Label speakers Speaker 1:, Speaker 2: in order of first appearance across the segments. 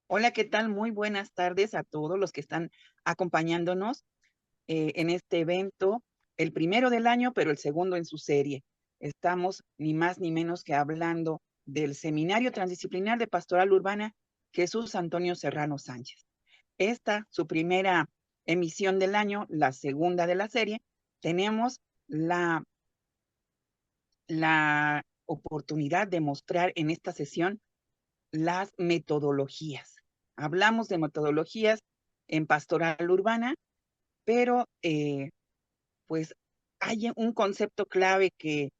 Speaker 1: Hola, ¿qué tal? Muy buenas tardes a todos los que están acompañándonos en este evento, el primero del año, pero el segundo en su serie. Estamos ni más ni menos que hablando del Seminario Transdisciplinar de Pastoral Urbana Jesús Antonio Serrano Sánchez. Esta, su primera emisión del año, la segunda de la serie, tenemos la, la oportunidad de mostrar en esta sesión las metodologías. Hablamos de metodologías en pastoral urbana, pero pues hay un concepto clave que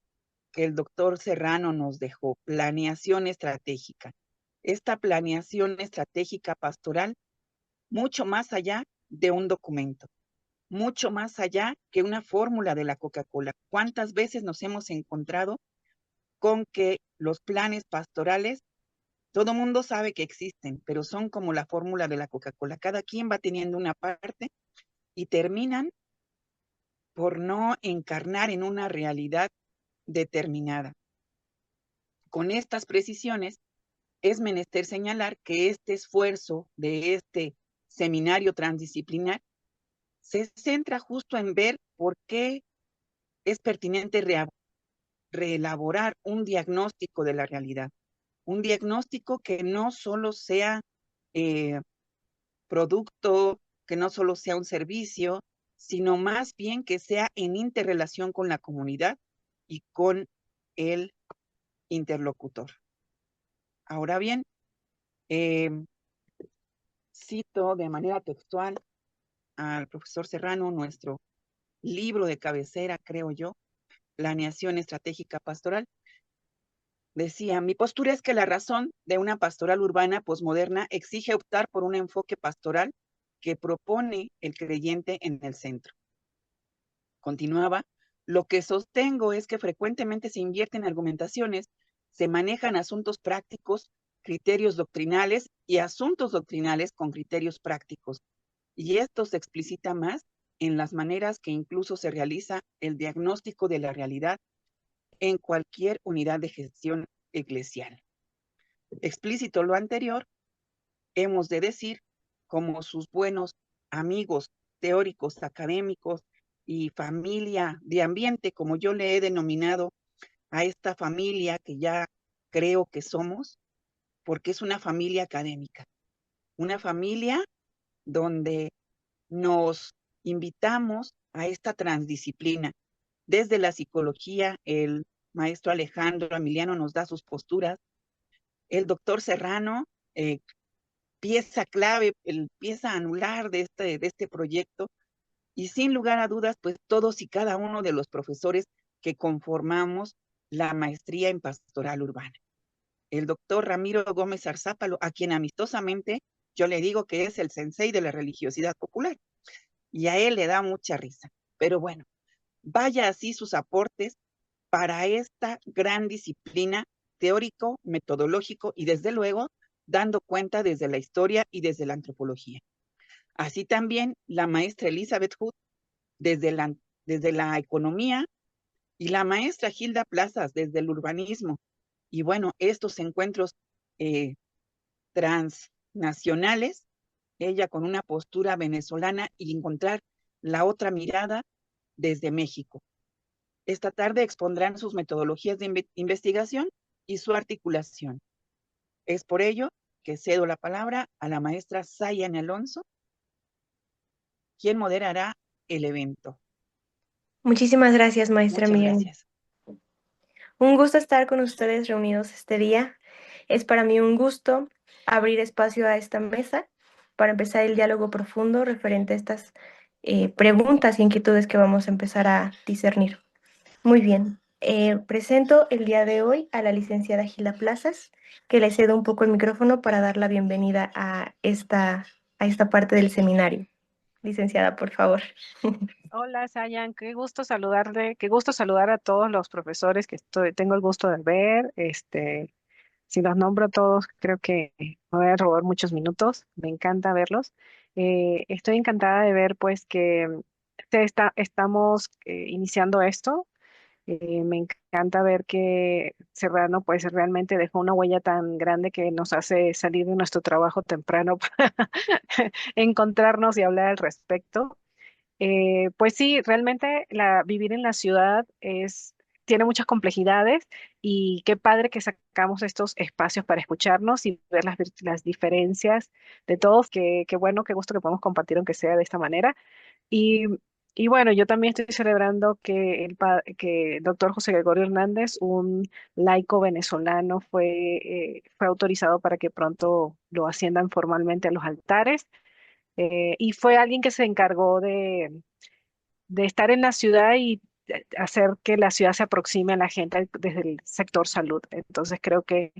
Speaker 1: el doctor Serrano nos dejó: planeación estratégica. Esta planeación estratégica pastoral, mucho más allá de un documento, mucho más allá que una fórmula de la Coca-Cola. ¿Cuántas veces nos hemos encontrado con que los planes pastorales, todo mundo sabe que existen, pero son como la fórmula de la Coca-Cola? Cada quien va teniendo una parte y terminan por no encarnar en una realidad determinada. Con estas precisiones, es menester señalar que este esfuerzo de este seminario transdisciplinar se centra justo en ver por qué es pertinente reelaborar un diagnóstico de la realidad. Un diagnóstico que no solo sea eh, producto, que no solo sea un servicio, sino más bien que sea en interrelación con la comunidad y con el interlocutor. Ahora bien, eh, cito de manera textual al profesor Serrano, nuestro libro de cabecera, creo yo, Planeación Estratégica Pastoral. Decía: mi postura es que la razón de una pastoral urbana posmoderna exige optar por un enfoque pastoral que propone el creyente en el centro. Continuaba: lo que sostengo es que frecuentemente se invierte en argumentaciones, se manejan asuntos prácticos, criterios doctrinales y asuntos doctrinales con criterios prácticos. Y esto se explicita más en las maneras que incluso se realiza el diagnóstico de la realidad en cualquier unidad de gestión eclesial. Explícito lo anterior, hemos de decir, como sus buenos amigos teóricos, académicos y familia de ambiente, como yo le he denominado a esta familia que ya creo que somos, porque es una familia académica, una familia donde nos invitamos a esta transdisciplina. Desde la psicología, el maestro Alejandro Emiliano nos da sus posturas, el doctor Serrano, pieza clave, pieza anular de este proyecto, y sin lugar a dudas, pues todos y cada uno de los profesores que conformamos la maestría en pastoral urbana. El doctor Ramiro Gómez Arzápalo, a quien amistosamente yo le digo que es el sensei de la religiosidad popular, y a él le da mucha risa. Pero bueno, vaya así sus aportes para esta gran disciplina teórico, metodológico y desde luego dando cuenta desde la historia y desde la antropología. Así también la maestra Elizabeth Hood desde desde la economía, y la maestra Hilda Plazas desde el urbanismo. Y bueno, estos encuentros eh, transnacionales, ella con una postura venezolana y encontrar la otra mirada desde México. Esta tarde expondrán sus metodologías de investigación y su articulación. Es por ello que cedo la palabra a la maestra Sayan Alonso, quien moderará el evento.
Speaker 2: Muchísimas gracias, maestra
Speaker 1: Muchas
Speaker 2: Miriam.
Speaker 1: gracias.
Speaker 2: Un gusto estar con ustedes reunidos este día. Es para mí un gusto abrir espacio a esta mesa para empezar el diálogo profundo referente a estas preguntas y inquietudes que vamos a empezar a discernir. Muy bien, presento el día de hoy a la licenciada Gilda Plazas, que le cedo un poco el micrófono para dar la bienvenida a esta parte del seminario. Licenciada, por favor.
Speaker 3: Hola, Sayan, qué gusto saludarte, qué gusto saludar a todos los profesores que tengo el gusto de ver. Si los nombro a todos, creo que me voy a robar muchos minutos. Me encanta verlos. Estoy encantada de ver, pues, que estamos iniciando esto. Me encanta ver que Serrano pues realmente dejó una huella tan grande que nos hace salir de nuestro trabajo temprano para encontrarnos y hablar al respecto. Pues sí, realmente vivir en la ciudad tiene muchas complejidades y qué padre que sacamos estos espacios para escucharnos y ver las diferencias de todos. Qué bueno, qué gusto que podamos compartir aunque sea de esta manera. Y, y bueno, yo también estoy celebrando que el doctor José Gregorio Hernández, un laico venezolano, fue autorizado para que pronto lo asciendan formalmente a los altares. Y fue alguien que se encargó de estar en la ciudad y hacer que la ciudad se aproxime a la gente desde el sector salud. Entonces creo que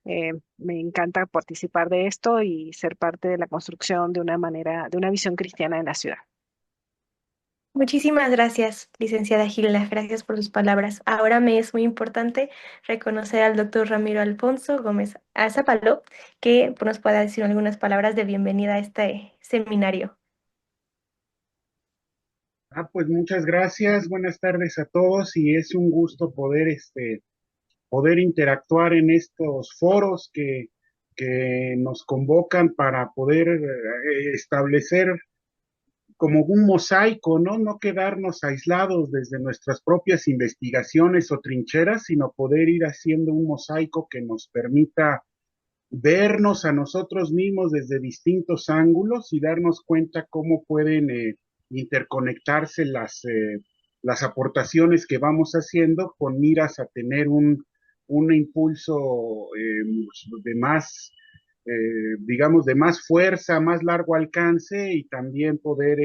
Speaker 3: me encanta participar de esto y ser parte de la construcción de una manera, de una visión cristiana en la ciudad.
Speaker 2: Muchísimas gracias, licenciada Gilda. Gracias por sus palabras. Ahora me es muy importante reconocer al doctor Ramiro Alfonso Gómez Azapalo, que nos pueda decir algunas palabras de bienvenida a este seminario.
Speaker 4: Pues muchas gracias, buenas tardes a todos y es un gusto poder, poder interactuar en estos foros que nos convocan para poder establecer como un mosaico, ¿no? No quedarnos aislados desde nuestras propias investigaciones o trincheras, sino poder ir haciendo un mosaico que nos permita vernos a nosotros mismos desde distintos ángulos y darnos cuenta cómo pueden interconectarse las aportaciones que vamos haciendo con miras a tener un impulso de más, digamos, de más fuerza, más largo alcance y también poder,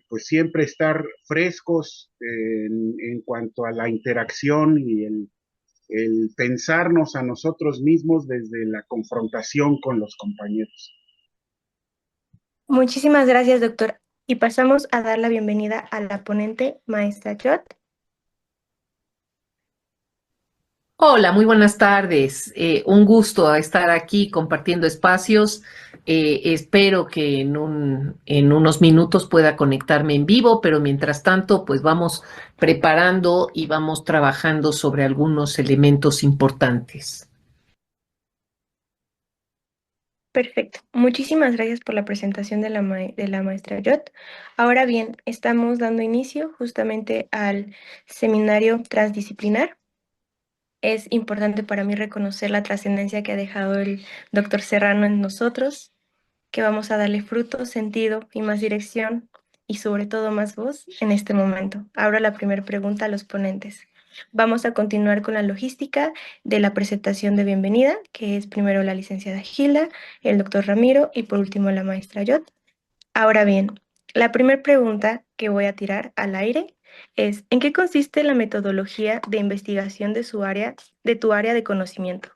Speaker 4: pues siempre estar frescos en cuanto a la interacción y el pensarnos a nosotros mismos desde la confrontación con los compañeros.
Speaker 2: Muchísimas gracias, doctor. Y pasamos a dar la bienvenida a la ponente, maestra Jot.
Speaker 5: Hola, muy buenas tardes. Un gusto estar aquí compartiendo espacios. Espero que en unos minutos pueda conectarme en vivo, pero mientras tanto, pues vamos preparando y vamos trabajando sobre algunos elementos importantes.
Speaker 2: Perfecto. Muchísimas gracias por la presentación de la maestra Jot. Ahora bien, estamos dando inicio justamente al seminario transdisciplinar. Es importante para mí reconocer la trascendencia que ha dejado el doctor Serrano en nosotros, que vamos a darle fruto, sentido y más dirección y sobre todo más voz en este momento. Abro la primera pregunta a los ponentes. Vamos a continuar con la logística de la presentación de bienvenida, que es primero la licenciada Gilda, el doctor Ramiro y por último la maestra Yot. Ahora bien, la primera pregunta que voy a tirar al aire es, ¿en qué consiste la metodología de investigación de tu área de conocimiento?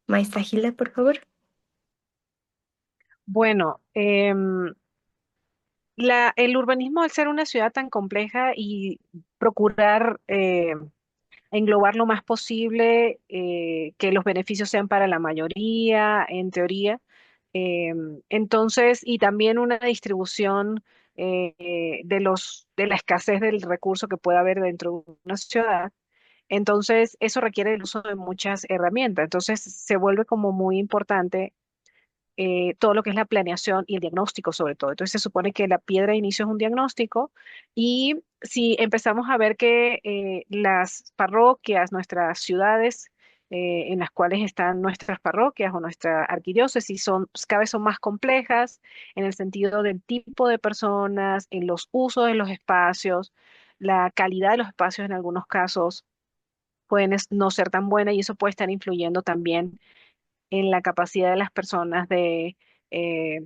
Speaker 2: Maestra Gilda, por favor.
Speaker 3: Bueno, el urbanismo, al ser una ciudad tan compleja y procurar englobar lo más posible, que los beneficios sean para la mayoría, en teoría. Entonces, y también una distribución de la escasez del recurso que pueda haber dentro de una ciudad. Entonces, eso requiere el uso de muchas herramientas. Entonces, se vuelve como muy importante todo lo que es la planeación y el diagnóstico sobre todo. Entonces se supone que la piedra de inicio es un diagnóstico y si empezamos a ver que las parroquias, nuestras ciudades en las cuales están nuestras parroquias o nuestra arquidiócesis cada vez son más complejas en el sentido del tipo de personas, en los usos de los espacios, la calidad de los espacios en algunos casos pueden no ser tan buena y eso puede estar influyendo también en la capacidad de las personas de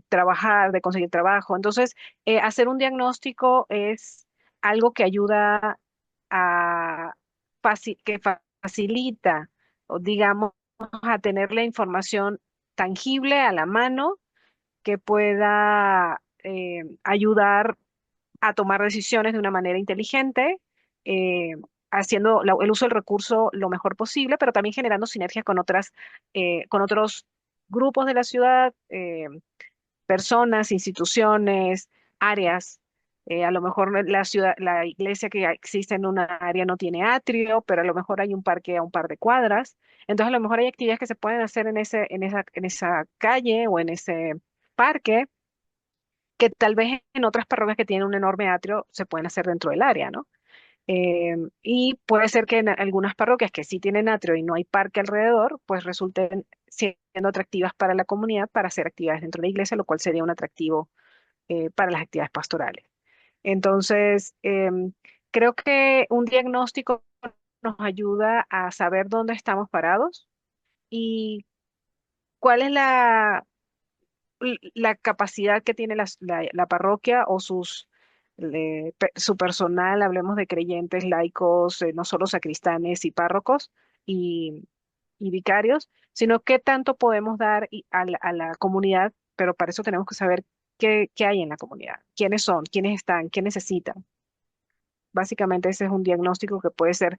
Speaker 3: trabajar, de conseguir trabajo. Entonces, hacer un diagnóstico es algo que ayuda a facilita, o digamos, a tener la información tangible a la mano que pueda ayudar a tomar decisiones de una manera inteligente, eh, haciendo el uso del recurso lo mejor posible, pero también generando sinergias con otros grupos de la ciudad, personas, instituciones, áreas. A lo mejor la iglesia que existe en una área no tiene atrio, pero a lo mejor hay un parque a un par de cuadras. Entonces, a lo mejor hay actividades que se pueden hacer en esa calle o en ese parque que tal vez en otras parroquias que tienen un enorme atrio se pueden hacer dentro del área, ¿no? Y puede ser que en algunas parroquias que sí tienen atrio y no hay parque alrededor, pues resulten siendo atractivas para la comunidad para hacer actividades dentro de la iglesia, lo cual sería un atractivo para las actividades pastorales. Entonces, creo que un diagnóstico nos ayuda a saber dónde estamos parados y cuál es la capacidad que tiene la parroquia o su personal, hablemos de creyentes, laicos, no solo sacristanes y párrocos y, y vicarios, sino qué tanto podemos dar a la comunidad, pero para eso tenemos que saber qué hay en la comunidad, quiénes son, quiénes están, qué necesitan. Básicamente ese es un diagnóstico que puede ser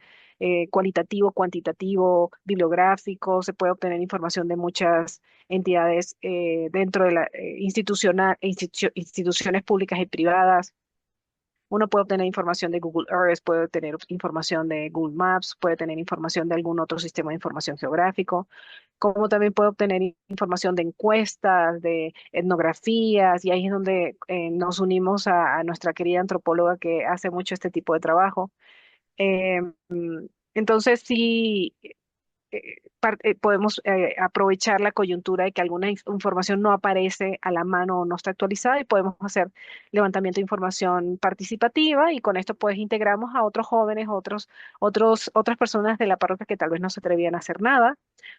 Speaker 3: cualitativo, cuantitativo, bibliográfico, se puede obtener información de muchas entidades dentro de la instituciones públicas y privadas. Uno puede obtener información de Google Earth, puede obtener información de Google Maps, puede tener información de algún otro sistema de información geográfico, como también puede obtener información de encuestas, de etnografías, y ahí es donde nos unimos a nuestra querida antropóloga que hace mucho este tipo de trabajo. Eh, mm, entonces, sí, podemos aprovechar la coyuntura de que alguna información no aparece a la mano o no está actualizada y podemos hacer levantamiento de información participativa y con esto pues integramos a otros jóvenes, otras personas de la parroquia que tal vez no se atrevían a hacer nada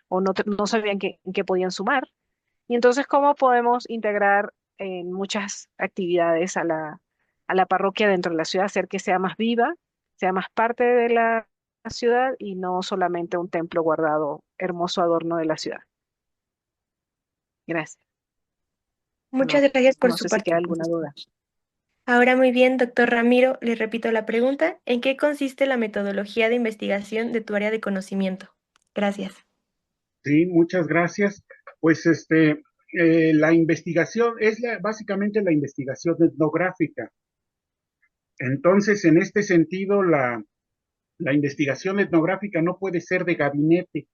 Speaker 3: o no sabían en qué podían sumar. Y entonces, ¿cómo podemos integrar en muchas actividades a la parroquia dentro de la ciudad, hacer que sea más viva, sea más parte de la ciudad y no solamente un templo guardado, hermoso adorno de la ciudad? Gracias.
Speaker 2: Muchas
Speaker 3: No,
Speaker 2: gracias por
Speaker 3: no
Speaker 2: su
Speaker 3: sé si queda alguna
Speaker 2: participación.
Speaker 3: duda.
Speaker 2: Ahora muy bien, doctor Ramiro, le repito la pregunta. ¿En qué consiste la metodología de investigación de tu área de conocimiento? Gracias.
Speaker 4: Sí, muchas gracias. Pues la investigación es básicamente la investigación etnográfica. Entonces, en este sentido, la investigación etnográfica no puede ser de gabinete,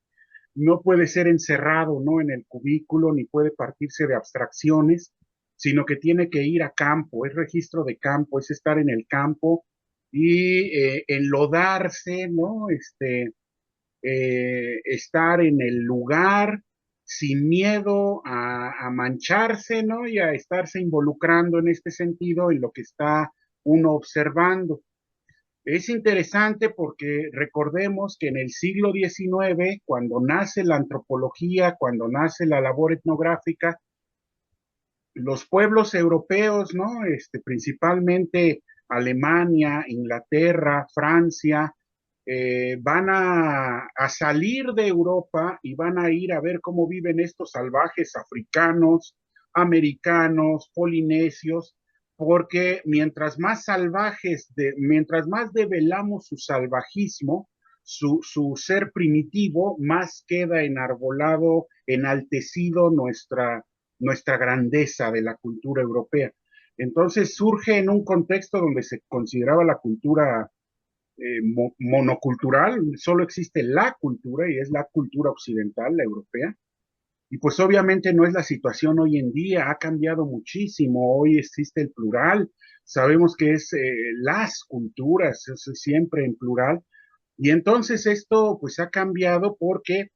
Speaker 4: no puede ser encerrado, ¿no? En el cubículo, ni puede partirse de abstracciones, sino que tiene que ir a campo, es registro de campo, es estar en el campo y enlodarse, ¿no? Estar en el lugar sin miedo a mancharse, ¿no? Y a estarse involucrando en este sentido en lo que está uno observando. Es interesante porque recordemos que en el siglo XIX, cuando nace la antropología, cuando nace la labor etnográfica, los pueblos europeos, ¿no? Principalmente Alemania, Inglaterra, Francia, van a salir de Europa y van a ir a ver cómo viven estos salvajes africanos, americanos, polinesios, porque mientras más develamos su salvajismo, su ser primitivo, más queda enarbolado, enaltecido nuestra grandeza de la cultura europea. Entonces surge en un contexto donde se consideraba la cultura monocultural, solo existe la cultura y es la cultura occidental, la europea. Y pues obviamente no es la situación hoy en día, ha cambiado muchísimo, hoy existe el plural, sabemos que es las culturas, es siempre en plural. Y entonces esto pues ha cambiado porque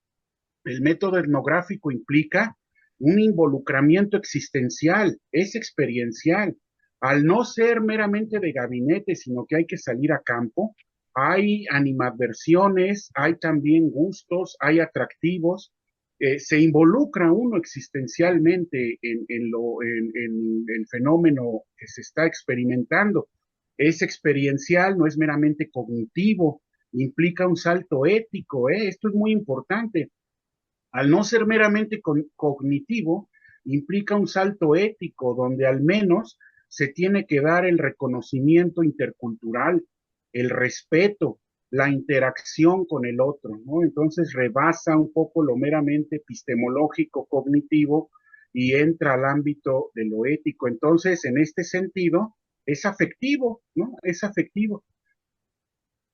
Speaker 4: el método etnográfico implica un involucramiento existencial, es experiencial. Al no ser meramente de gabinete, sino que hay que salir a campo, hay animadversiones, hay también gustos, hay atractivos, se involucra uno existencialmente en el fenómeno que se está experimentando. Es experiencial, no es meramente cognitivo, implica un salto ético, ¿eh? Esto es muy importante. Al no ser meramente cognitivo, implica un salto ético donde al menos se tiene que dar el reconocimiento intercultural, el respeto, la interacción con el otro, ¿no? Entonces rebasa un poco lo meramente epistemológico, cognitivo y entra al ámbito de lo ético. Entonces, en este sentido, es afectivo, ¿no? Es afectivo.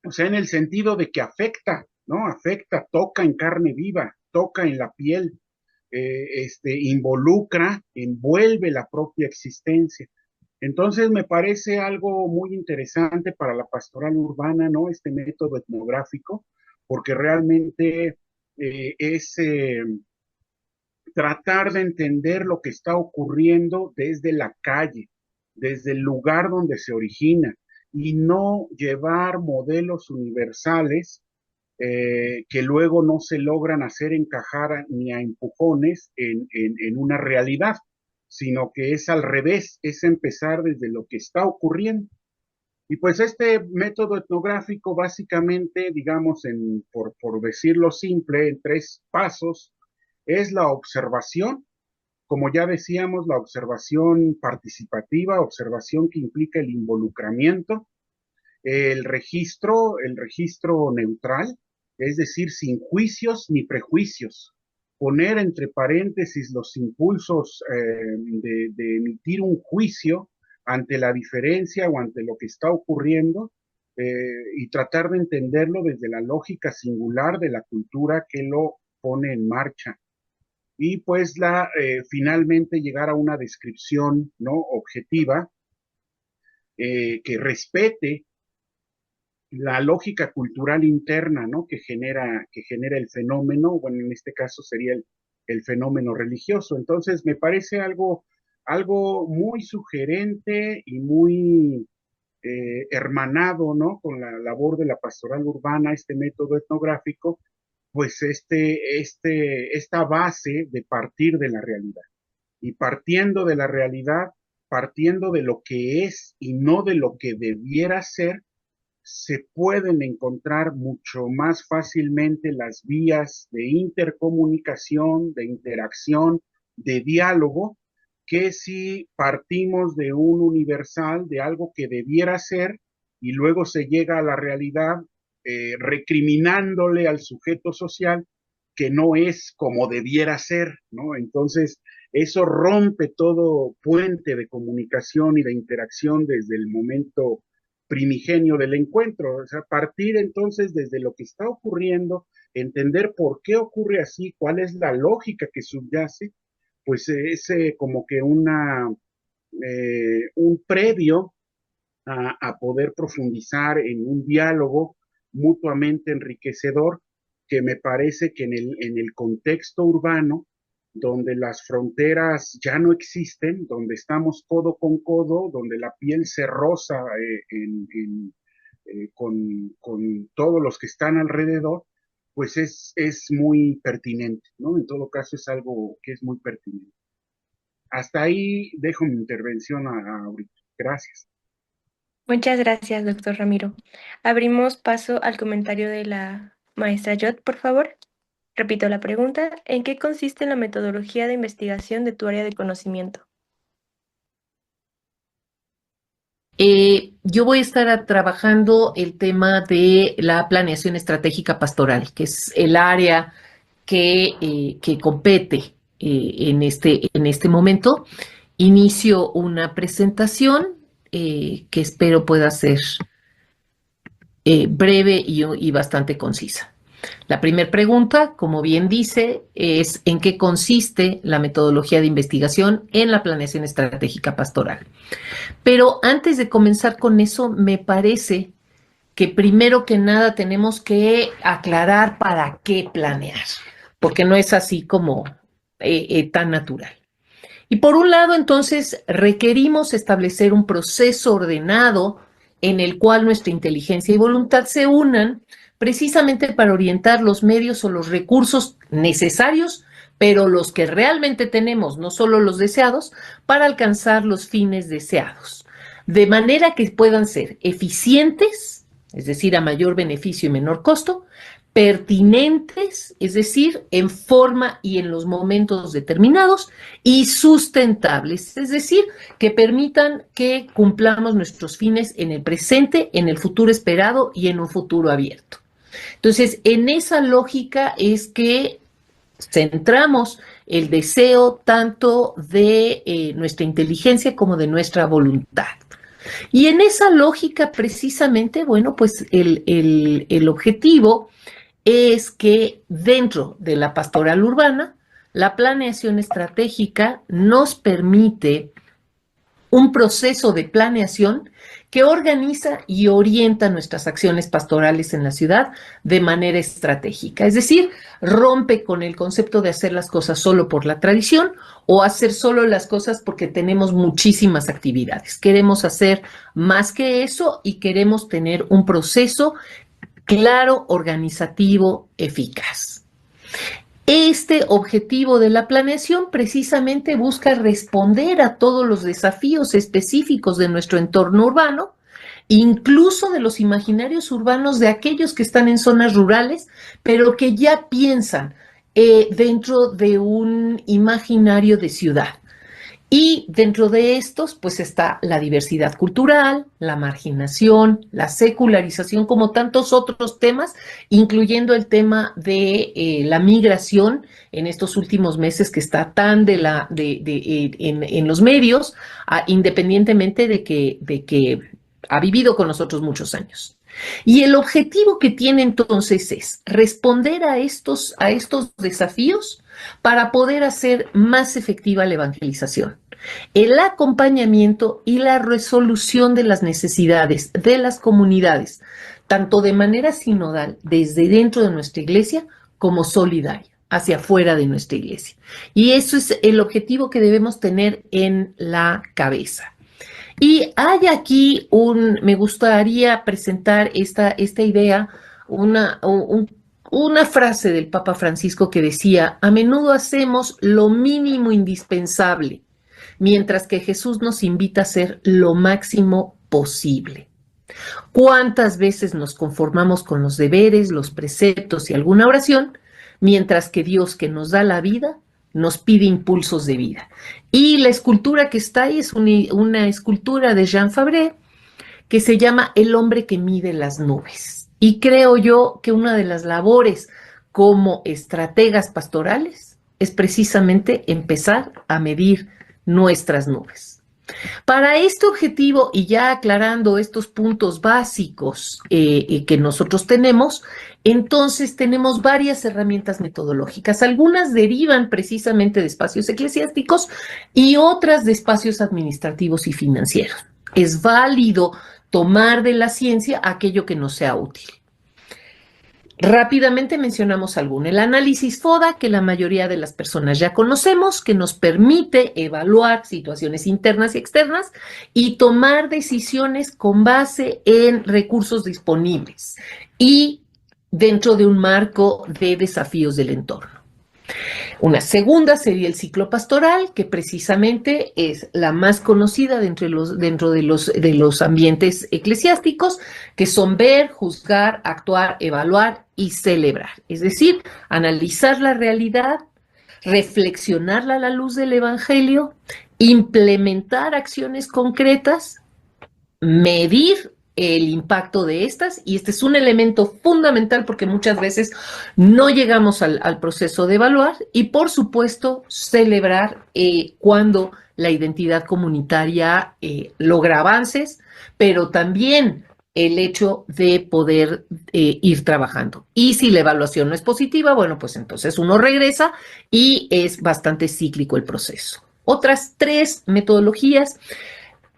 Speaker 4: O sea, en el sentido de que afecta, ¿no? Afecta, toca en carne viva, toca en la piel, involucra, envuelve la propia existencia. Entonces me parece algo muy interesante para la pastoral urbana, ¿no? Este método etnográfico, porque realmente es tratar de entender lo que está ocurriendo desde la calle, desde el lugar donde se origina, y no llevar modelos universales que luego no se logran hacer encajar ni a empujones en una realidad, sino que es al revés, es empezar desde lo que está ocurriendo. Y pues este método etnográfico básicamente, digamos, por decirlo simple, en 3 pasos, es la observación, como ya decíamos, la observación participativa, observación que implica el involucramiento, el registro neutral, es decir, sin juicios ni prejuicios, poner entre paréntesis los impulsos de emitir un juicio ante la diferencia o ante lo que está ocurriendo, y tratar de entenderlo desde la lógica singular de la cultura que lo pone en marcha. Y pues finalmente llegar a una descripción, ¿no?, objetiva, que respete la lógica cultural interna, ¿no?, que genera el fenómeno. Bueno, en este caso sería el fenómeno religioso. Entonces, me parece algo muy sugerente y muy hermanado, ¿no?, con la labor de la pastoral urbana, este método etnográfico, pues esta base de partir de la realidad. Y partiendo de la realidad, partiendo de lo que es y no de lo que debiera ser, se pueden encontrar mucho más fácilmente las vías de intercomunicación, de interacción, de diálogo, que si partimos de un universal, de algo que debiera ser, y luego se llega a la realidad recriminándole al sujeto social que no es como debiera ser, ¿no? Entonces, eso rompe todo puente de comunicación y de interacción desde el momento primigenio del encuentro. O sea, partir entonces desde lo que está ocurriendo, entender por qué ocurre así, cuál es la lógica que subyace, pues es como que un previo a poder profundizar en un diálogo mutuamente enriquecedor, que me parece que en el contexto urbano, donde las fronteras ya no existen, donde estamos codo con codo, donde la piel se roza con todos los que están alrededor, pues es muy pertinente, ¿no? En todo caso es algo que es muy pertinente. Hasta ahí dejo mi intervención ahorita. Gracias.
Speaker 2: Muchas gracias, doctor Ramiro. Abrimos paso al comentario de la maestra Yot, por favor. Repito la pregunta: ¿en qué consiste la metodología de investigación de tu área de conocimiento?
Speaker 5: Yo voy a estar trabajando el tema de la planeación estratégica pastoral, que es el área que compete en este momento. Inicio una presentación que espero pueda ser breve y bastante concisa. La primera pregunta, como bien dice, es ¿en qué consiste la metodología de investigación en la planeación estratégica pastoral? Pero antes de comenzar con eso, me parece que primero que nada tenemos que aclarar para qué planear, porque no es así como tan natural. Y por un lado, entonces, requerimos establecer un proceso ordenado en el cual nuestra inteligencia y voluntad se unan precisamente para orientar los medios o los recursos necesarios, pero los que realmente tenemos, no solo los deseados, para alcanzar los fines deseados, de manera que puedan ser eficientes, es decir, a mayor beneficio y menor costo, pertinentes, es decir, en forma y en los momentos determinados, y sustentables, es decir, que permitan que cumplamos nuestros fines en el presente, en el futuro esperado y en un futuro abierto. Entonces, en esa lógica es que centramos el deseo tanto de nuestra inteligencia como de nuestra voluntad. Y en esa lógica, precisamente, bueno, pues el objetivo es que dentro de la pastoral urbana, la planeación estratégica nos permite un proceso de planeación que organiza y orienta nuestras acciones pastorales en la ciudad de manera estratégica. Es decir, rompe con el concepto de hacer las cosas solo por la tradición o hacer solo las cosas porque tenemos muchísimas actividades. Queremos hacer más que eso y queremos tener un proceso claro, organizativo, eficaz. Este objetivo de la planeación precisamente busca responder a todos los desafíos específicos de nuestro entorno urbano, incluso de los imaginarios urbanos de aquellos que están en zonas rurales, pero que ya piensan dentro de un imaginario de ciudad. Y dentro de estos, pues está la diversidad cultural, la marginación, la secularización, como tantos otros temas, incluyendo el tema de la migración en estos últimos meses que está tan en los medios, independientemente de que ha vivido con nosotros muchos años. Y el objetivo que tiene entonces es responder a estos desafíos para poder hacer más efectiva la evangelización, el acompañamiento y la resolución de las necesidades de las comunidades, tanto de manera sinodal desde dentro de nuestra iglesia como solidaria hacia afuera de nuestra iglesia. Y eso es el objetivo que debemos tener en la cabeza. Y hay aquí me gustaría presentar esta idea, una frase del Papa Francisco que decía: a menudo hacemos lo mínimo indispensable, mientras que Jesús nos invita a hacer lo máximo posible. ¿Cuántas veces nos conformamos con los deberes, los preceptos y alguna oración, mientras que Dios, que nos da la vida, nos pide impulsos de vida? Y la escultura que está ahí es una escultura de Jean Fabre que se llama El hombre que mide las nubes. Y creo yo que una de las labores como estrategas pastorales es precisamente empezar a medir nuestras nubes. Para este objetivo, y ya aclarando estos puntos básicos que nosotros tenemos, entonces tenemos varias herramientas metodológicas. Algunas derivan precisamente de espacios eclesiásticos y otras de espacios administrativos y financieros. Es válido tomar de la ciencia aquello que nos sea útil. Rápidamente mencionamos alguno. El análisis FODA, que la mayoría de las personas ya conocemos, que nos permite evaluar situaciones internas y externas y tomar decisiones con base en recursos disponibles y dentro de un marco de desafíos del entorno. Una segunda sería el ciclo pastoral, que precisamente es la más conocida dentro de los ambientes eclesiásticos, que son ver, juzgar, actuar, evaluar y celebrar. Es decir, analizar la realidad, reflexionarla a la luz del Evangelio, implementar acciones concretas, medir el impacto de estas, y este es un elemento fundamental porque muchas veces no llegamos al proceso de evaluar, y por supuesto celebrar cuando la identidad comunitaria logra avances, pero también el hecho de poder ir trabajando. Y si la evaluación no es positiva, bueno, pues entonces uno regresa y es bastante cíclico el proceso. Otras 3 metodologías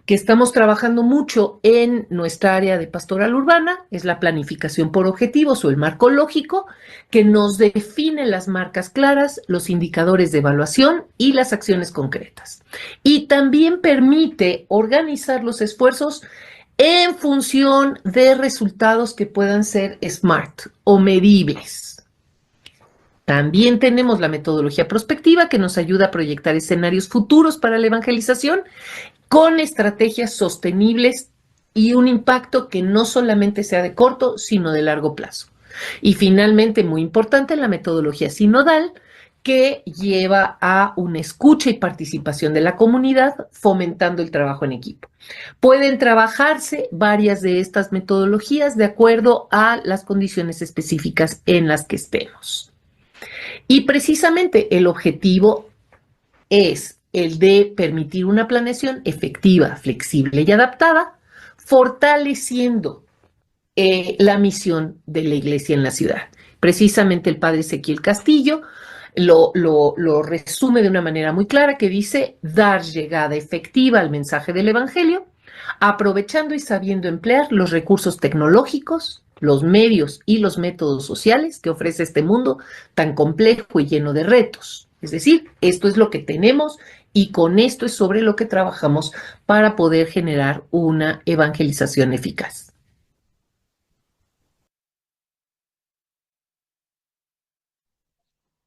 Speaker 5: que estamos trabajando mucho en nuestra área de pastoral urbana es la planificación por objetivos o el marco lógico, que nos define las marcas claras, los indicadores de evaluación y las acciones concretas. Y también permite organizar los esfuerzos en función de resultados que puedan ser SMART o medibles. También tenemos la metodología prospectiva, que nos ayuda a proyectar escenarios futuros para la evangelización con estrategias sostenibles y un impacto que no solamente sea de corto, sino de largo plazo. Y finalmente, muy importante, la metodología sinodal, que lleva a una escucha y participación de la comunidad, fomentando el trabajo en equipo. Pueden trabajarse varias de estas metodologías de acuerdo a las condiciones específicas en las que estemos. Y precisamente el objetivo es el de permitir una planeación efectiva, flexible y adaptada fortaleciendo la misión de la iglesia en la ciudad. Precisamente el padre Ezequiel Castillo lo resume de una manera muy clara que dice dar llegada efectiva al mensaje del Evangelio, aprovechando y sabiendo emplear los recursos tecnológicos, los medios y los métodos sociales que ofrece este mundo tan complejo y lleno de retos. Es decir, esto es lo que tenemos y con esto es sobre lo que trabajamos para poder generar una evangelización eficaz.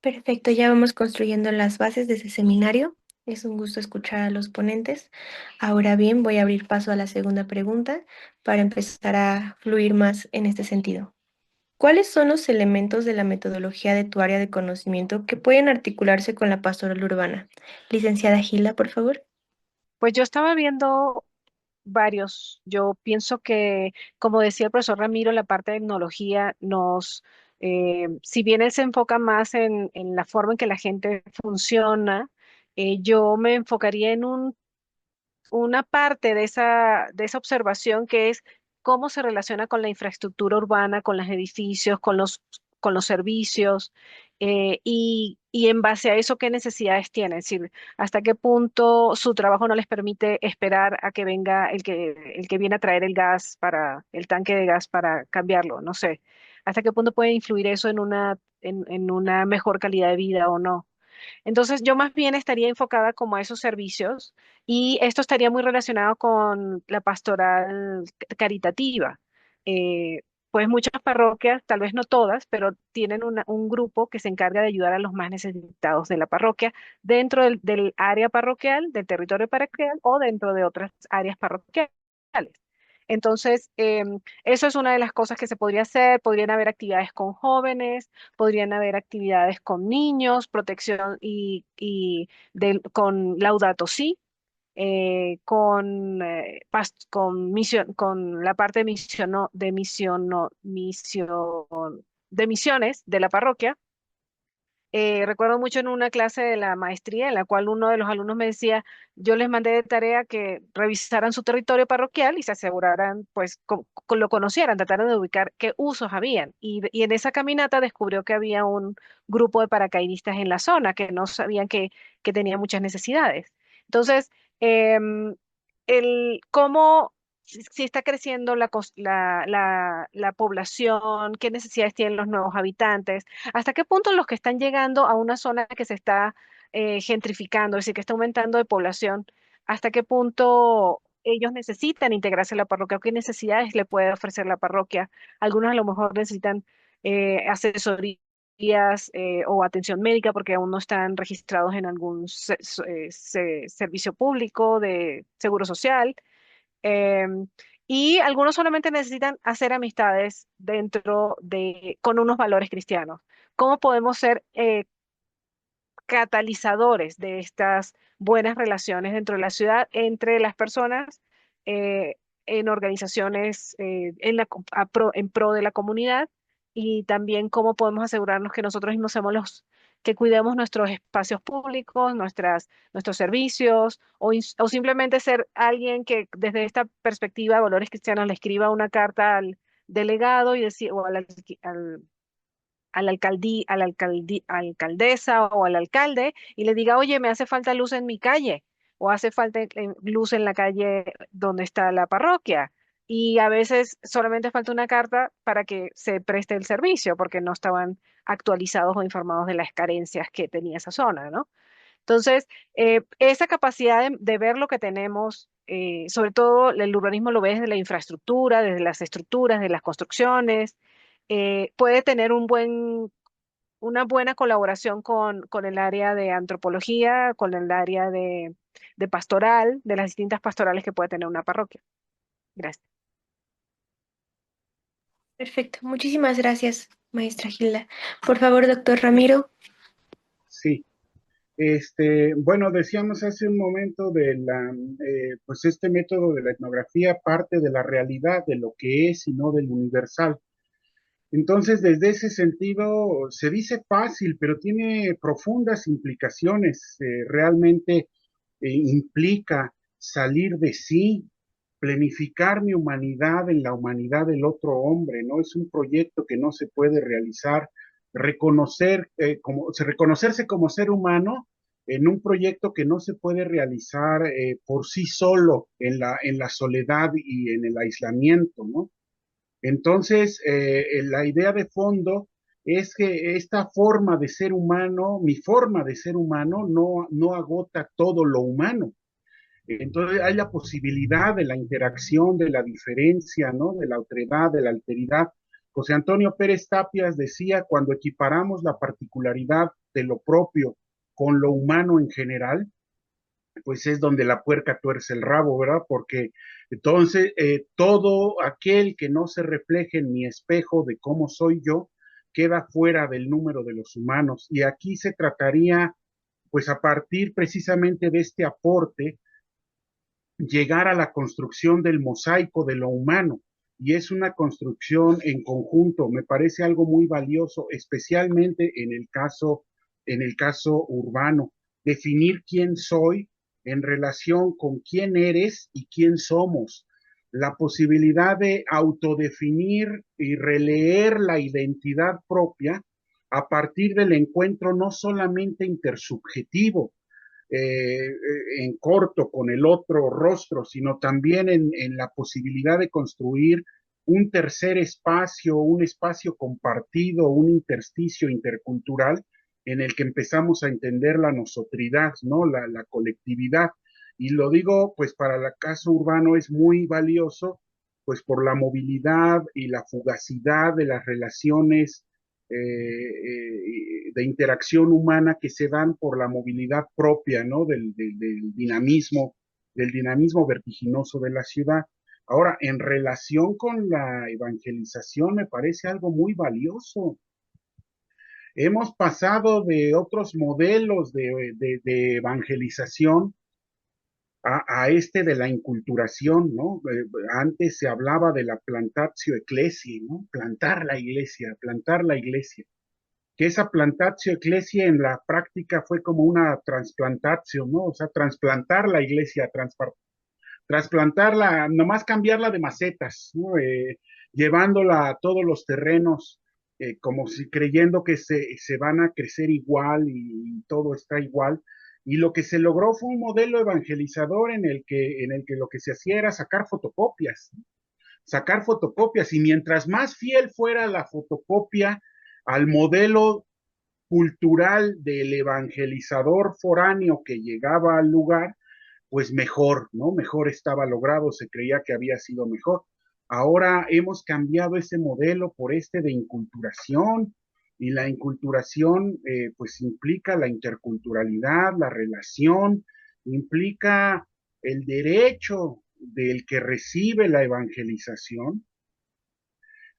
Speaker 2: Perfecto, ya vamos construyendo las bases de ese seminario. Es un gusto escuchar a los ponentes. Ahora bien, voy a abrir paso a la segunda pregunta para empezar a fluir más en este sentido. ¿Cuáles son los elementos de la metodología de tu área de conocimiento que pueden articularse con la pastoral urbana? Licenciada Gilda, por favor.
Speaker 3: Pues yo estaba viendo varios. Yo pienso que, como decía el profesor Ramiro, la parte de tecnología si bien él se enfoca más en la forma en que la gente funciona, yo me enfocaría en una parte de esa observación que es cómo se relaciona con la infraestructura urbana, con los edificios, con los servicios, y en base a eso, ¿qué necesidades tienen? Es decir, hasta qué punto su trabajo no les permite esperar a que venga el que viene a traer el gas para, el tanque de gas para cambiarlo, no sé. ¿Hasta qué punto puede influir eso en una mejor calidad de vida o no? Entonces, yo más bien estaría enfocada como a esos servicios y esto estaría muy relacionado con la pastoral caritativa. Eh, pues muchas parroquias, tal vez no todas, pero tienen un grupo que se encarga de ayudar a los más necesitados de la parroquia dentro del área parroquial, del territorio parroquial o dentro de otras áreas parroquiales. Entonces, eso es una de las cosas que se podría hacer. Podrían haber actividades con jóvenes, podrían haber actividades con niños, protección con Laudato Si, con la parte de misiones de la parroquia. Recuerdo mucho en una clase de la maestría en la cual uno de los alumnos me decía, yo les mandé de tarea que revisaran su territorio parroquial y se aseguraran, pues, lo conocieran, trataran de ubicar qué usos habían. Y en esa caminata descubrió que había un grupo de paracaidistas en la zona que no sabían que tenía muchas necesidades. Entonces, em, cómo si está creciendo la población, qué necesidades tienen los nuevos habitantes, hasta qué punto los que están llegando a una zona que se está gentrificando, es decir, que está aumentando de población, hasta qué punto ellos necesitan integrarse a la parroquia o qué necesidades le puede ofrecer la parroquia. Algunos a lo mejor necesitan asesorías o atención médica porque aún no están registrados en algún servicio público de seguro social. Em, y algunos solamente necesitan hacer amistades con unos valores cristianos. ¿Cómo podemos ser catalizadores de estas buenas relaciones dentro de la ciudad entre las personas eh, en organizaciones en pro de la comunidad? Y también cómo podemos asegurarnos que nosotros mismos somos los que cuidemos nuestros espacios públicos, nuestros servicios, o simplemente ser alguien que desde esta perspectiva de valores cristianos le escriba una carta al delegado y decir, o a la alcaldesa o al alcalde y le diga, oye, me hace falta luz en mi calle o hace falta luz en la calle donde está la parroquia. Y a veces solamente falta una carta para que se preste el servicio porque no estaban actualizados o informados de las carencias que tenía esa zona, ¿no? Entonces, esa capacidad de ver lo que tenemos, sobre todo el urbanismo lo ve desde la infraestructura, desde las estructuras, de las construcciones, puede tener una buena colaboración con el área de antropología, con el área de pastoral, de las distintas pastorales que puede tener una parroquia. Gracias.
Speaker 2: Perfecto. Muchísimas gracias, maestra Gilda. Por favor, doctor Ramiro.
Speaker 4: Sí. Bueno, decíamos hace un momento pues este método de la etnografía parte de la realidad, de lo que es y no del universal. Entonces, desde ese sentido, se dice fácil, pero tiene profundas implicaciones. Realmente implica salir de sí, planificar mi humanidad en la humanidad del otro hombre, ¿no? Es un proyecto que no se puede realizar, reconocerse como ser humano en un proyecto que no se puede realizar por sí solo en la soledad y en el aislamiento, ¿no? Entonces, la idea de fondo es que esta forma de ser humano, mi forma de ser humano, no agota todo lo humano. Entonces hay la posibilidad de la interacción, de la diferencia, ¿no? De la otredad, de la alteridad. José Antonio Pérez Tapias decía, cuando equiparamos la particularidad de lo propio con lo humano en general, pues es donde la puerca tuerce el rabo, ¿verdad? Porque entonces todo aquel que no se refleje en mi espejo de cómo soy yo, queda fuera del número de los humanos. Y aquí se trataría, pues a partir precisamente de este aporte, llegar a la construcción del mosaico de lo humano. Y es una construcción en conjunto, me parece algo muy valioso, especialmente en el caso urbano. Definir quién soy en relación con quién eres y quién somos. La posibilidad de autodefinir y releer la identidad propia a partir del encuentro no solamente intersubjetivo, en corto con el otro rostro, sino también en la posibilidad de construir un tercer espacio, un espacio compartido, un intersticio intercultural en el que empezamos a entender la nosotridad, ¿no? La colectividad. Y lo digo, pues para el caso urbano es muy valioso, pues por la movilidad y la fugacidad de las relaciones de interacción humana que se dan por la movilidad propia, ¿no? Del dinamismo vertiginoso de la ciudad. Ahora, en relación con la evangelización, me parece algo muy valioso. Hemos pasado de otros modelos de evangelización a este de la inculturación, ¿no? Antes se hablaba de la plantatio ecclesiae, ¿no? Plantar la iglesia, que esa plantatio ecclesia en la práctica fue como una transplantatio, ¿no? O sea, trasplantar la iglesia, trasplantarla, nomás cambiarla de macetas, ¿no? Llevándola a todos los terrenos, como si creyendo que se van a crecer igual y todo está igual. Y lo que se logró fue un modelo evangelizador en el que lo que se hacía era sacar fotocopias, y mientras más fiel fuera la fotocopia al modelo cultural del evangelizador foráneo que llegaba al lugar, pues mejor, ¿no? Mejor estaba logrado, se creía que había sido mejor. Ahora hemos cambiado ese modelo por este de inculturación, y la inculturación pues implica la interculturalidad, la relación, implica el derecho del que recibe la evangelización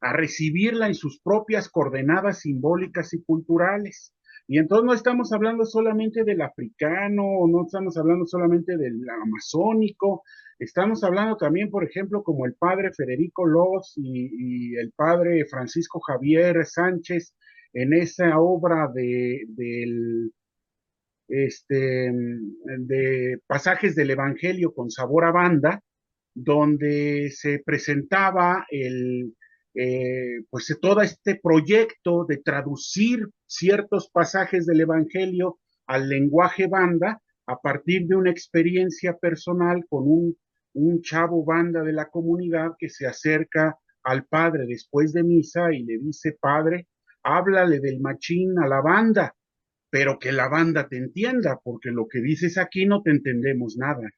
Speaker 4: a recibirla en sus propias coordenadas simbólicas y culturales. Y entonces no estamos hablando solamente del africano, no estamos hablando solamente del amazónico, estamos hablando también, por ejemplo, como el padre Federico Loz y el padre Francisco Javier Sánchez en esa obra de pasajes del Evangelio con sabor a banda, donde se presentaba pues todo este proyecto de traducir ciertos pasajes del Evangelio al lenguaje banda a partir de una experiencia personal con un chavo banda de la comunidad que se acerca al padre después de misa y le dice: padre, háblale del machín a la banda, pero que la banda te entienda, porque lo que dices aquí no te entendemos nada.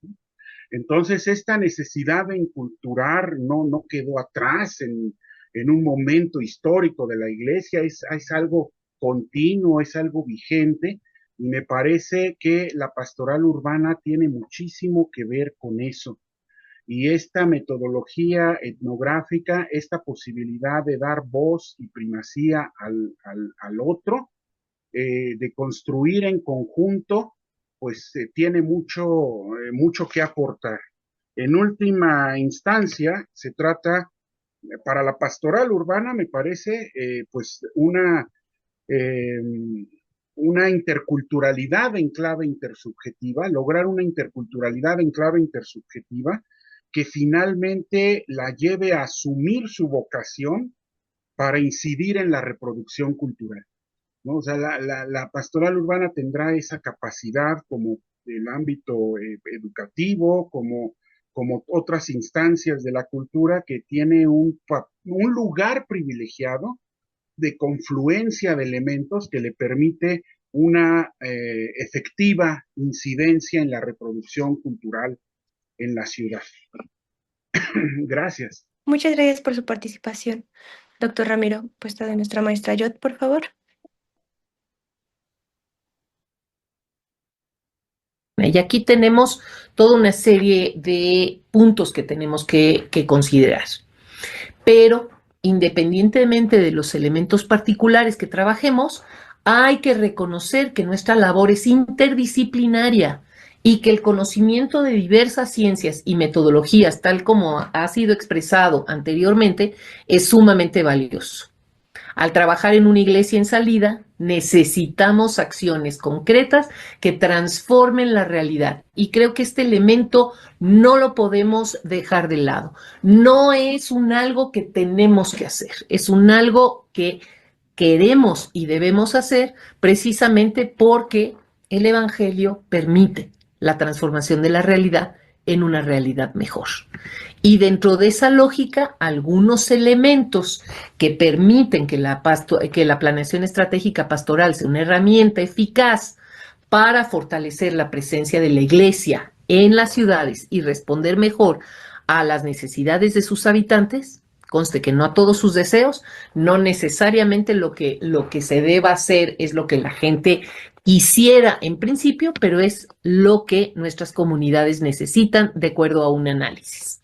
Speaker 4: Entonces, esta necesidad de inculturar no quedó atrás en un momento histórico de la iglesia, es algo continuo, es algo vigente, y me parece que la pastoral urbana tiene muchísimo que ver con eso. Y esta metodología etnográfica, esta posibilidad de dar voz y primacía al otro, de construir en conjunto, pues tiene mucho que aportar. En última instancia, se trata, para la pastoral urbana, me parece, pues eh, una interculturalidad en clave intersubjetiva, lograr una interculturalidad en clave intersubjetiva que finalmente la lleve a asumir su vocación para incidir en la reproducción cultural, ¿no? O sea, la pastoral urbana tendrá esa capacidad como el ámbito educativo, como otras instancias de la cultura, que tiene un lugar privilegiado de confluencia de elementos que le permite una efectiva incidencia en la reproducción cultural en la ciudad. Gracias.
Speaker 2: Muchas gracias por su participación. Doctor Ramiro, puesta de nuestra maestra Yot, por favor.
Speaker 5: Y aquí tenemos toda una serie de puntos que tenemos que considerar. Pero independientemente de los elementos particulares que trabajemos, hay que reconocer que nuestra labor es interdisciplinaria y que el conocimiento de diversas ciencias y metodologías, tal como ha sido expresado anteriormente, es sumamente valioso. Al trabajar en una iglesia en salida, necesitamos acciones concretas que transformen la realidad. Y creo que este elemento no lo podemos dejar de lado. No es un algo que tenemos que hacer, es un algo que queremos y debemos hacer precisamente porque el Evangelio permite la transformación de la realidad en una realidad mejor. Y dentro de esa lógica, algunos elementos que permiten que la planeación estratégica pastoral sea una herramienta eficaz para fortalecer la presencia de la iglesia en las ciudades y responder mejor a las necesidades de sus habitantes. Conste que no a todos sus deseos, no necesariamente lo que se deba hacer es lo que la gente quisiera en principio, pero es lo que nuestras comunidades necesitan de acuerdo a un análisis.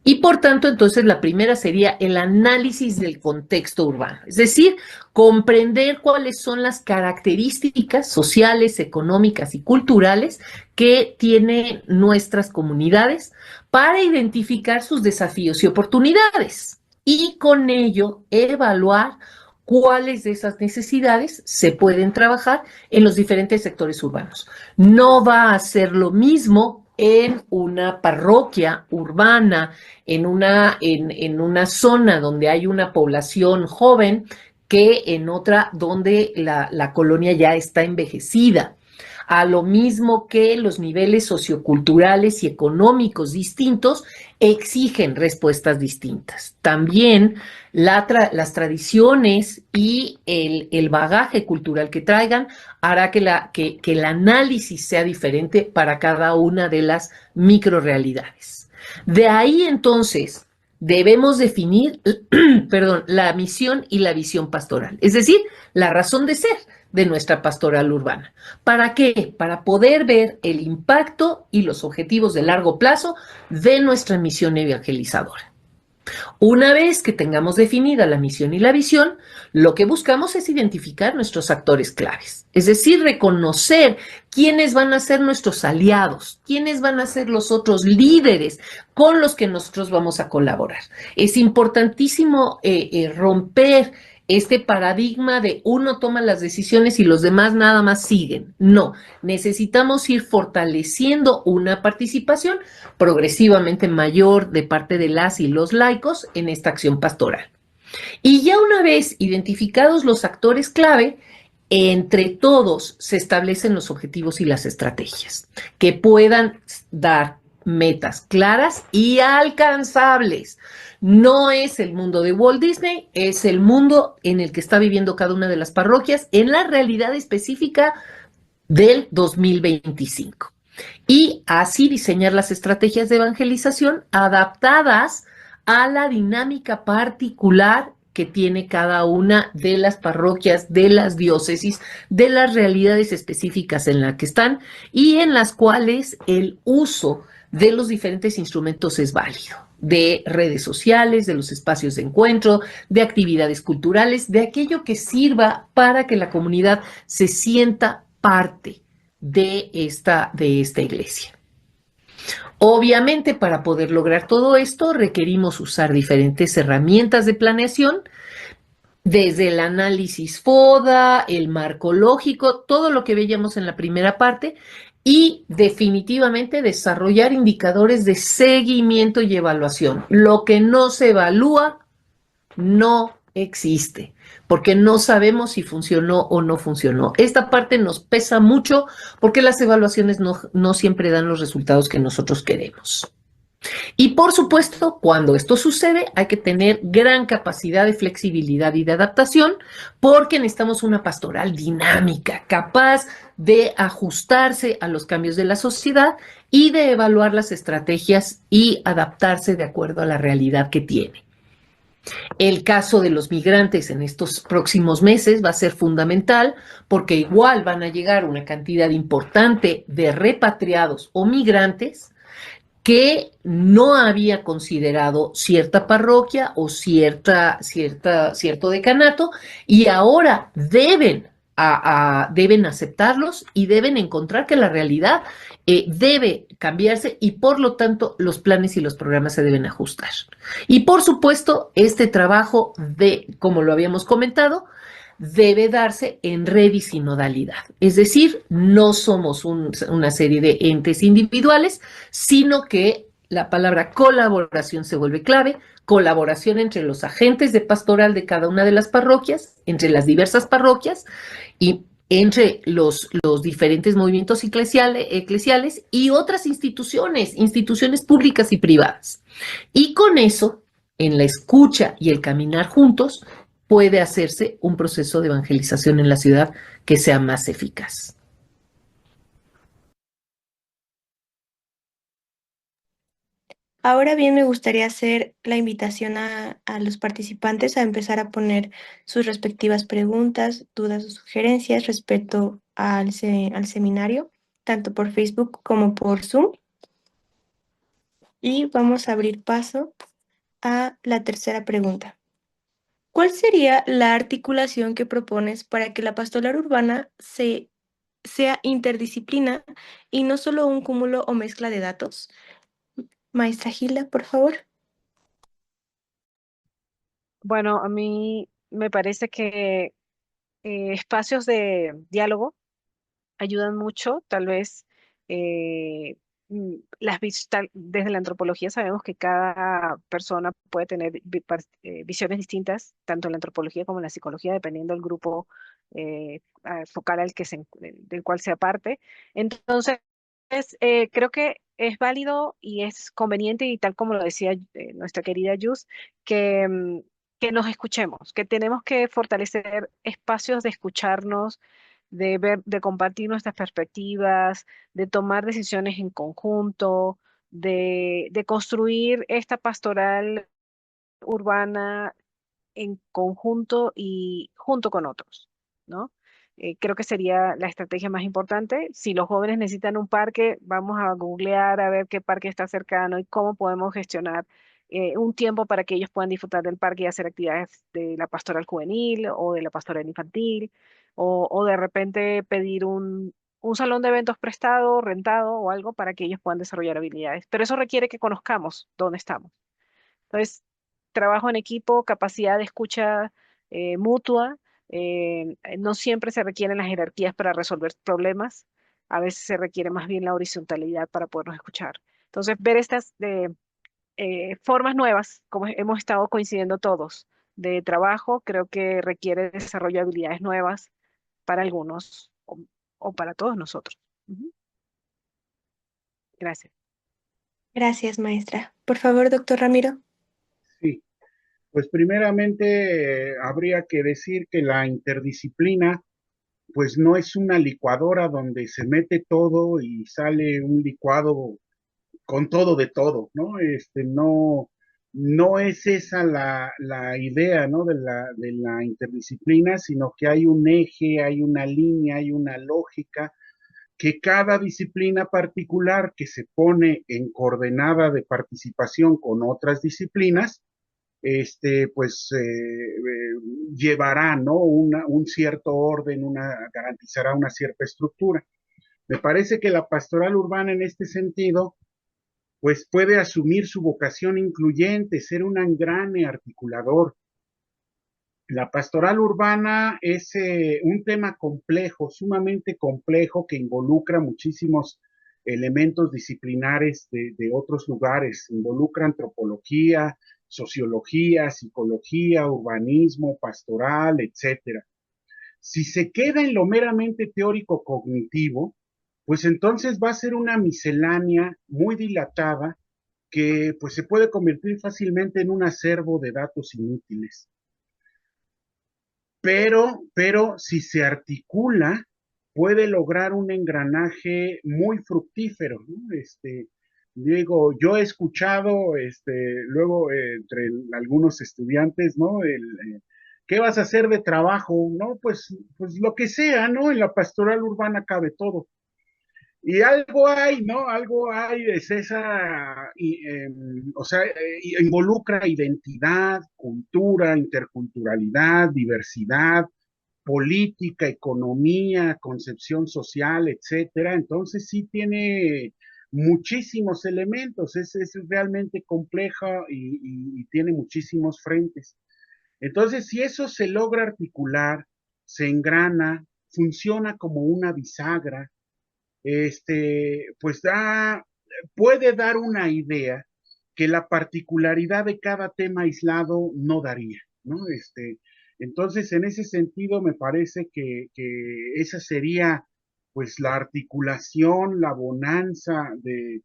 Speaker 5: Y por tanto, entonces, la primera sería el análisis del contexto urbano, es decir, comprender cuáles son las características sociales, económicas y culturales que tienen nuestras comunidades para identificar sus desafíos y oportunidades y con ello evaluar cuáles de esas necesidades se pueden trabajar en los diferentes sectores urbanos. No va a ser lo mismo en una parroquia urbana, en una zona donde hay una población joven, que en otra donde la colonia ya está envejecida. A lo mismo que los niveles socioculturales y económicos distintos exigen respuestas distintas. También las tradiciones y el bagaje cultural que traigan hará que el análisis sea diferente para cada una de las microrealidades. De ahí entonces debemos definir la misión y la visión pastoral, es decir, la razón de ser de nuestra pastoral urbana. ¿Para qué? Para poder ver el impacto y los objetivos de largo plazo de nuestra misión evangelizadora. Una vez que tengamos definida la misión y la visión, lo que buscamos es identificar nuestros actores claves, es decir, reconocer quiénes van a ser nuestros aliados, quiénes van a ser los otros líderes con los que nosotros vamos a colaborar. Es importantísimo romper este paradigma de uno toma las decisiones y los demás nada más siguen. No, necesitamos ir fortaleciendo una participación progresivamente mayor de parte de las y los laicos en esta acción pastoral. Y ya una vez identificados los actores clave, entre todos se establecen los objetivos y las estrategias que puedan dar metas claras y alcanzables. No es el mundo de Walt Disney, es el mundo en el que está viviendo cada una de las parroquias en la realidad específica del 2025. Y así diseñar las estrategias de evangelización adaptadas a la dinámica particular que tiene cada una de las parroquias, de las diócesis, de las realidades específicas en las que están y en las cuales el uso de los diferentes instrumentos es válido, de redes sociales, de los espacios de encuentro, de actividades culturales, de aquello que sirva para que la comunidad se sienta parte de esta iglesia. Obviamente, para poder lograr todo esto, requerimos usar diferentes herramientas de planeación, desde el análisis FODA, el marco lógico, todo lo que veíamos en la primera parte, y definitivamente desarrollar indicadores de seguimiento y evaluación. Lo que no se evalúa no existe, porque no sabemos si funcionó o no funcionó. Esta parte nos pesa mucho porque las evaluaciones no siempre dan los resultados que nosotros queremos. Y por supuesto, cuando esto sucede, hay que tener gran capacidad de flexibilidad y de adaptación, porque necesitamos una pastoral dinámica, capaz de ajustarse a los cambios de la sociedad y de evaluar las estrategias y adaptarse de acuerdo a la realidad que tiene. El caso de los migrantes en estos próximos meses va a ser fundamental porque igual van a llegar una cantidad importante de repatriados o migrantes que no había considerado cierta parroquia o cierto decanato, y ahora deben aceptarlos y deben encontrar que la realidad debe cambiarse, y por lo tanto los planes y los programas se deben ajustar. Y por supuesto, este trabajo como lo habíamos comentado, debe darse en red y sinodalidad. Es decir, no somos una serie de entes individuales, sino que la palabra colaboración se vuelve clave, colaboración entre los agentes de pastoral de cada una de las parroquias, entre las diversas parroquias y entre los diferentes movimientos eclesiales y otras instituciones públicas y privadas. Y con eso, en la escucha y el caminar juntos, puede hacerse un proceso de evangelización en la ciudad que sea más eficaz.
Speaker 2: Ahora bien, me gustaría hacer la invitación a los participantes a empezar a poner sus respectivas preguntas, dudas o sugerencias respecto al seminario, tanto por Facebook como por Zoom. Y vamos a abrir paso a la tercera pregunta. ¿Cuál sería la articulación que propones para que la pastoral urbana sea interdisciplina y no solo un cúmulo o mezcla de datos? Maestra Gilda, por favor.
Speaker 3: Bueno, a mí me parece que espacios de diálogo ayudan mucho, tal vez eh, desde la antropología sabemos que cada persona puede tener visiones distintas, tanto en la antropología como en la psicología, dependiendo del grupo focal del cual sea parte. Entonces, creo que es válido y es conveniente, y tal como lo decía nuestra querida Yus, que, que nos escuchemos, que tenemos que fortalecer espacios de escucharnos, de ver, de compartir nuestras perspectivas, de tomar decisiones en conjunto, de construir esta pastoral urbana en conjunto y junto con otros, ¿no? Creo que sería la estrategia más importante. Si los jóvenes necesitan un parque, vamos a googlear a ver qué parque está cercano y cómo podemos gestionar un tiempo para que ellos puedan disfrutar del parque y hacer actividades de la pastoral juvenil o de la pastoral infantil, o de repente pedir un salón de eventos prestado, rentado o algo para que ellos puedan desarrollar habilidades. Pero eso requiere que conozcamos dónde estamos. Entonces, trabajo en equipo, capacidad de escucha mutua. No siempre se requieren las jerarquías para resolver problemas. A veces se requiere más bien la horizontalidad para podernos escuchar. Entonces, ver estas formas nuevas, como hemos estado coincidiendo todos, de trabajo, creo que requiere desarrollo de habilidades nuevas para algunos o para todos nosotros. Ujú. Gracias.
Speaker 2: Gracias, maestra. Por favor, doctor Ramiro.
Speaker 4: Sí, pues primeramente habría que decir que la interdisciplina pues no es una licuadora donde se mete todo y sale un licuado con todo de todo, ¿no? No es esa la idea, ¿no? De la interdisciplina, sino que hay un eje, hay una línea, hay una lógica, que cada disciplina particular que se pone en coordenada de participación con otras disciplinas, pues llevará, ¿no? Un cierto orden, garantizará una cierta estructura. Me parece que la pastoral urbana en este sentido pues puede asumir su vocación incluyente, ser un engrane articulador, La pastoral urbana es un tema complejo, sumamente complejo, que involucra muchísimos elementos disciplinares de otros lugares. Involucra antropología, sociología, psicología, urbanismo, pastoral, etcétera. Si se queda en lo meramente teórico cognitivo, pues entonces va a ser una miscelánea muy dilatada que pues se puede convertir fácilmente en un acervo de datos inútiles. Pero si se articula, puede lograr un engranaje muy fructífero, ¿no? Digo, yo he escuchado, luego entre algunos estudiantes, ¿no? ¿Qué vas a hacer de trabajo? No, pues lo que sea, ¿no? En la pastoral urbana cabe todo. Y algo hay, ¿no? Algo hay, es esa, o sea, involucra identidad, cultura, interculturalidad, diversidad, política, economía, concepción social, etcétera. Entonces sí tiene muchísimos elementos, es realmente compleja y tiene muchísimos frentes. Entonces, si eso se logra articular, se engrana, funciona como una bisagra, pues puede dar una idea que la particularidad de cada tema aislado no daría, ¿no? Entonces, en ese sentido, me parece que esa sería, pues, la articulación, la bonanza de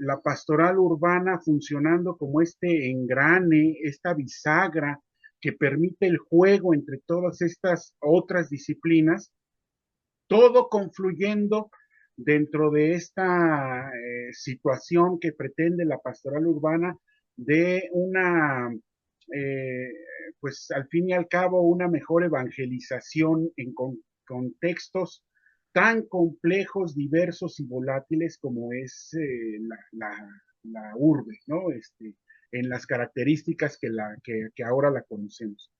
Speaker 4: la pastoral urbana funcionando como este engrane, esta bisagra que permite el juego entre todas estas otras disciplinas, todo confluyendo dentro de esta situación que pretende la pastoral urbana de una, eh, pues al fin y al cabo, una mejor evangelización en contextos tan complejos, diversos y volátiles como es la urbe, ¿no? En las características que ahora la conocemos.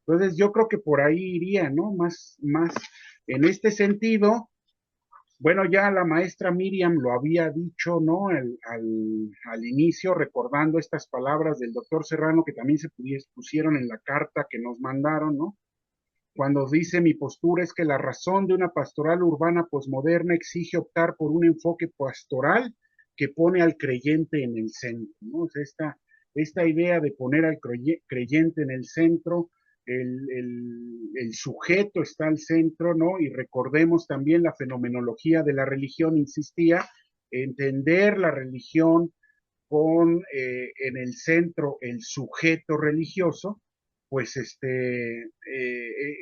Speaker 4: Entonces yo creo que por ahí iría, ¿no? Más en este sentido, bueno, ya la maestra Miriam lo había dicho, ¿no? Al inicio, recordando estas palabras del doctor Serrano que también se pusieron en la carta que nos mandaron, ¿no? Cuando dice: mi postura es que la razón de una pastoral urbana posmoderna exige optar por un enfoque pastoral que pone al creyente en el centro, ¿no? O sea, esta idea de poner al creyente en el centro, el sujeto está al centro, ¿no? Y recordemos también la fenomenología de la religión, insistía, entender la religión con en el centro el sujeto religioso, pues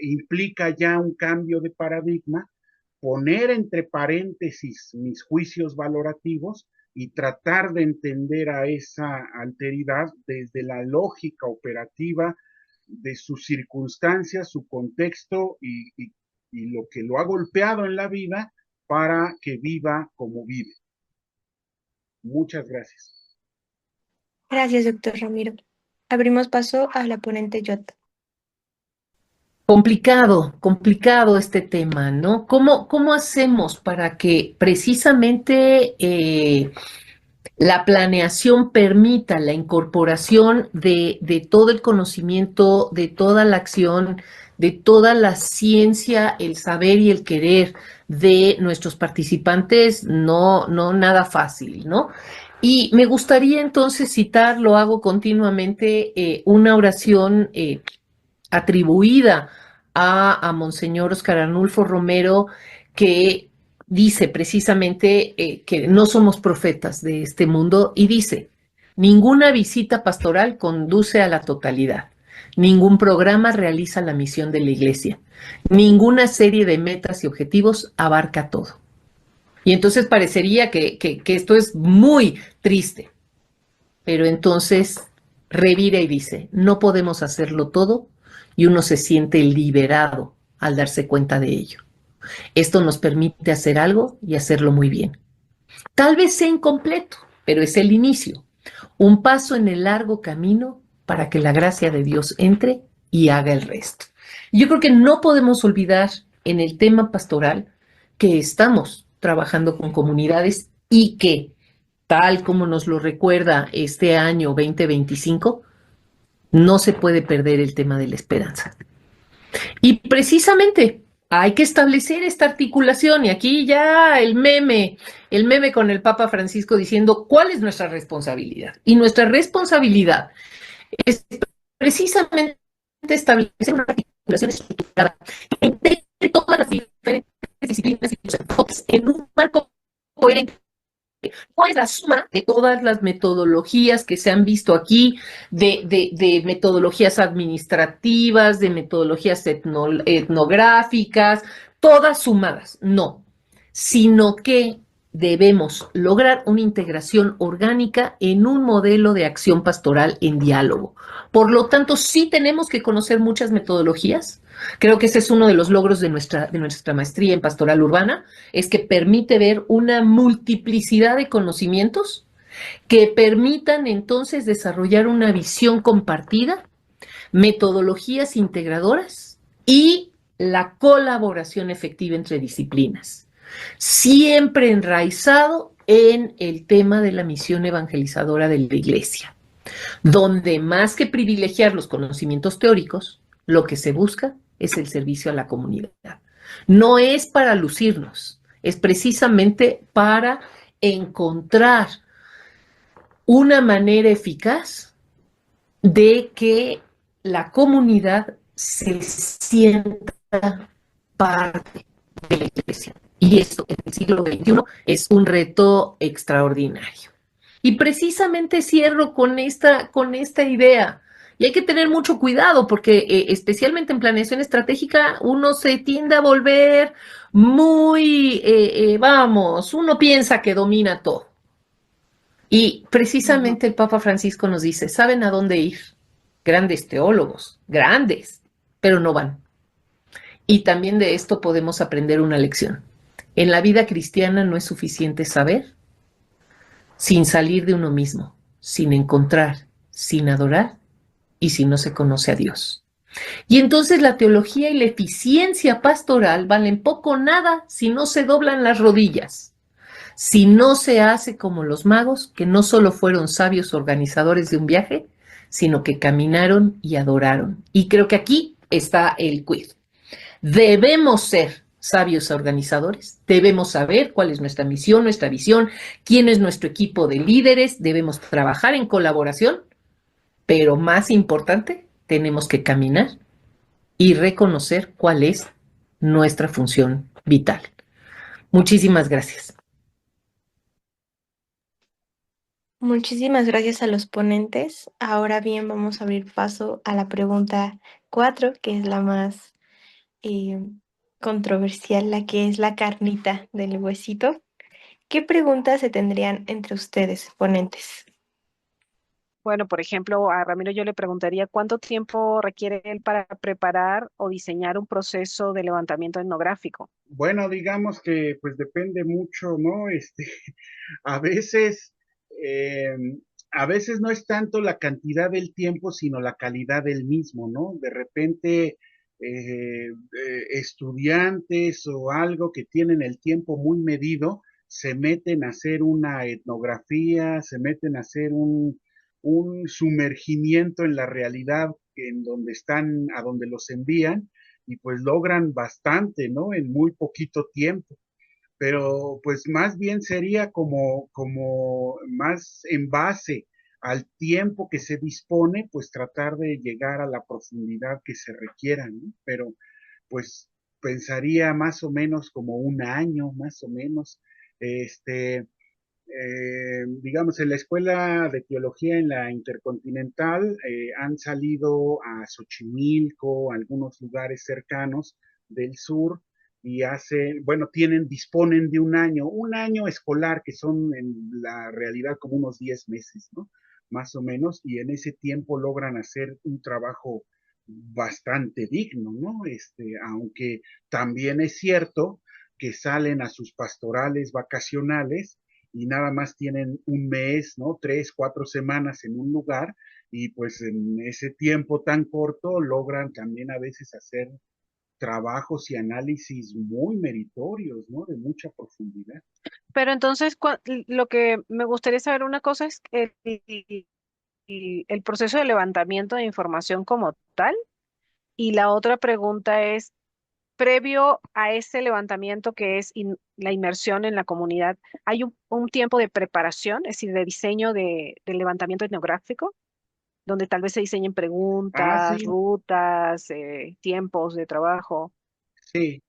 Speaker 4: implica ya un cambio de paradigma, poner entre paréntesis mis juicios valorativos y tratar de entender a esa alteridad desde la lógica operativa de sus circunstancias, su contexto y lo que lo ha golpeado en la vida para que viva como vive. Muchas gracias.
Speaker 2: Gracias, doctor Ramiro. Abrimos paso a la ponente Yota.
Speaker 5: Complicado este tema, ¿no? ¿Cómo hacemos para que precisamente la planeación permita la incorporación de todo el conocimiento, de toda la acción, de toda la ciencia, el saber y el querer de nuestros participantes? No nada fácil, ¿no? Y me gustaría entonces citar, lo hago continuamente, una oración atribuida a Monseñor Óscar Arnulfo Romero, que dice precisamente que no somos profetas de este mundo, y dice: ninguna visita pastoral conduce a la totalidad, ningún programa realiza la misión de la Iglesia, ninguna serie de metas y objetivos abarca todo. Y entonces parecería que esto es muy triste, pero entonces revira y dice: no podemos hacerlo todo, y uno se siente liberado al darse cuenta de ello. Esto nos permite hacer algo y hacerlo muy bien. Tal vez sea incompleto, pero es el inicio, un paso en el largo camino para que la gracia de Dios entre y haga el resto. Yo creo que no podemos olvidar en el tema pastoral que estamos trabajando con comunidades y que, tal como nos lo recuerda este año 2025, No se puede perder el tema de la esperanza. Y precisamente hay que establecer esta articulación y aquí ya el meme con el Papa Francisco diciendo cuál es nuestra responsabilidad. Y nuestra responsabilidad es precisamente establecer una articulación estructurada entre todas las diferentes disciplinas y los enfoques en un marco coherente. ¿Cuál es la suma de todas las metodologías que se han visto aquí, de metodologías administrativas, de metodologías etnográficas, todas sumadas? No, sino que debemos lograr una integración orgánica en un modelo de acción pastoral en diálogo. Por lo tanto, sí tenemos que conocer muchas metodologías. Creo que ese es uno de los logros de nuestra maestría en pastoral urbana, es que permite ver una multiplicidad de conocimientos que permitan entonces desarrollar una visión compartida, metodologías integradoras y la colaboración efectiva entre disciplinas, siempre enraizado en el tema de la misión evangelizadora de la Iglesia, donde más que privilegiar los conocimientos teóricos, lo que se busca es el servicio a la comunidad. No es para lucirnos, es precisamente para encontrar una manera eficaz de que la comunidad se sienta parte de la iglesia. Y esto en el siglo XXI es un reto extraordinario. Y precisamente cierro con esta idea. Y hay que tener mucho cuidado porque especialmente en planeación estratégica uno se tiende a volver muy, uno piensa que domina todo. Y precisamente el Papa Francisco nos dice, ¿saben a dónde ir? Grandes teólogos, grandes, pero no van. Y también de esto podemos aprender una lección. En la vida cristiana no es suficiente saber sin salir de uno mismo, sin encontrar, sin adorar y si no se conoce a Dios. Y entonces la teología y la eficiencia pastoral valen poco o nada si no se doblan las rodillas, si no se hace como los magos, que no solo fueron sabios organizadores de un viaje, sino que caminaron y adoraron. Y creo que aquí está el quid. Debemos ser sabios organizadores, debemos saber cuál es nuestra misión, nuestra visión, quién es nuestro equipo de líderes, debemos trabajar en colaboración, pero más importante, tenemos que caminar y reconocer cuál es nuestra función vital. Muchísimas gracias.
Speaker 2: Muchísimas gracias a los ponentes. Ahora bien, vamos a abrir paso a la pregunta 4, que es la más controversial, la que es la carnita del huesito. ¿Qué preguntas se tendrían entre ustedes, ponentes?
Speaker 3: Bueno, por ejemplo, a Ramiro yo le preguntaría cuánto tiempo requiere él para preparar o diseñar un proceso de levantamiento etnográfico.
Speaker 4: Bueno, digamos que pues depende mucho, ¿no? A veces, eh, a veces no es tanto la cantidad del tiempo, sino la calidad del mismo, ¿no? De repente, estudiantes o algo que tienen el tiempo muy medido, se meten a hacer una etnografía, se meten a hacer un sumergimiento en la realidad en donde están, a donde los envían, y pues logran bastante, ¿no? En muy poquito tiempo, pero pues más bien sería como más en base al tiempo que se dispone, pues tratar de llegar a la profundidad que se requiera, ¿no? Pero pues pensaría más o menos como un año, más o menos, este, digamos, en la Escuela de Teología en la Intercontinental han salido a Xochimilco, algunos lugares cercanos del sur, y hacen, bueno, disponen de un año escolar, que son en la realidad como unos 10 meses, ¿no? Más o menos, y en ese tiempo logran hacer un trabajo bastante digno, ¿no? Aunque también es cierto que salen a sus pastorales vacacionales y nada más tienen un mes, ¿no? 3, 4 semanas en un lugar, y pues en ese tiempo tan corto logran también a veces hacer trabajos y análisis muy meritorios, ¿no? De mucha profundidad.
Speaker 3: Pero entonces, lo que me gustaría saber una cosa es el proceso de levantamiento de información como tal. Y la otra pregunta es, previo a ese levantamiento que es la inmersión en la comunidad, ¿hay un tiempo de preparación, es decir, de diseño del levantamiento etnográfico, donde tal vez se diseñen
Speaker 4: Ah,
Speaker 3: preguntas,
Speaker 4: sí,
Speaker 3: rutas, tiempos de trabajo?
Speaker 4: sí.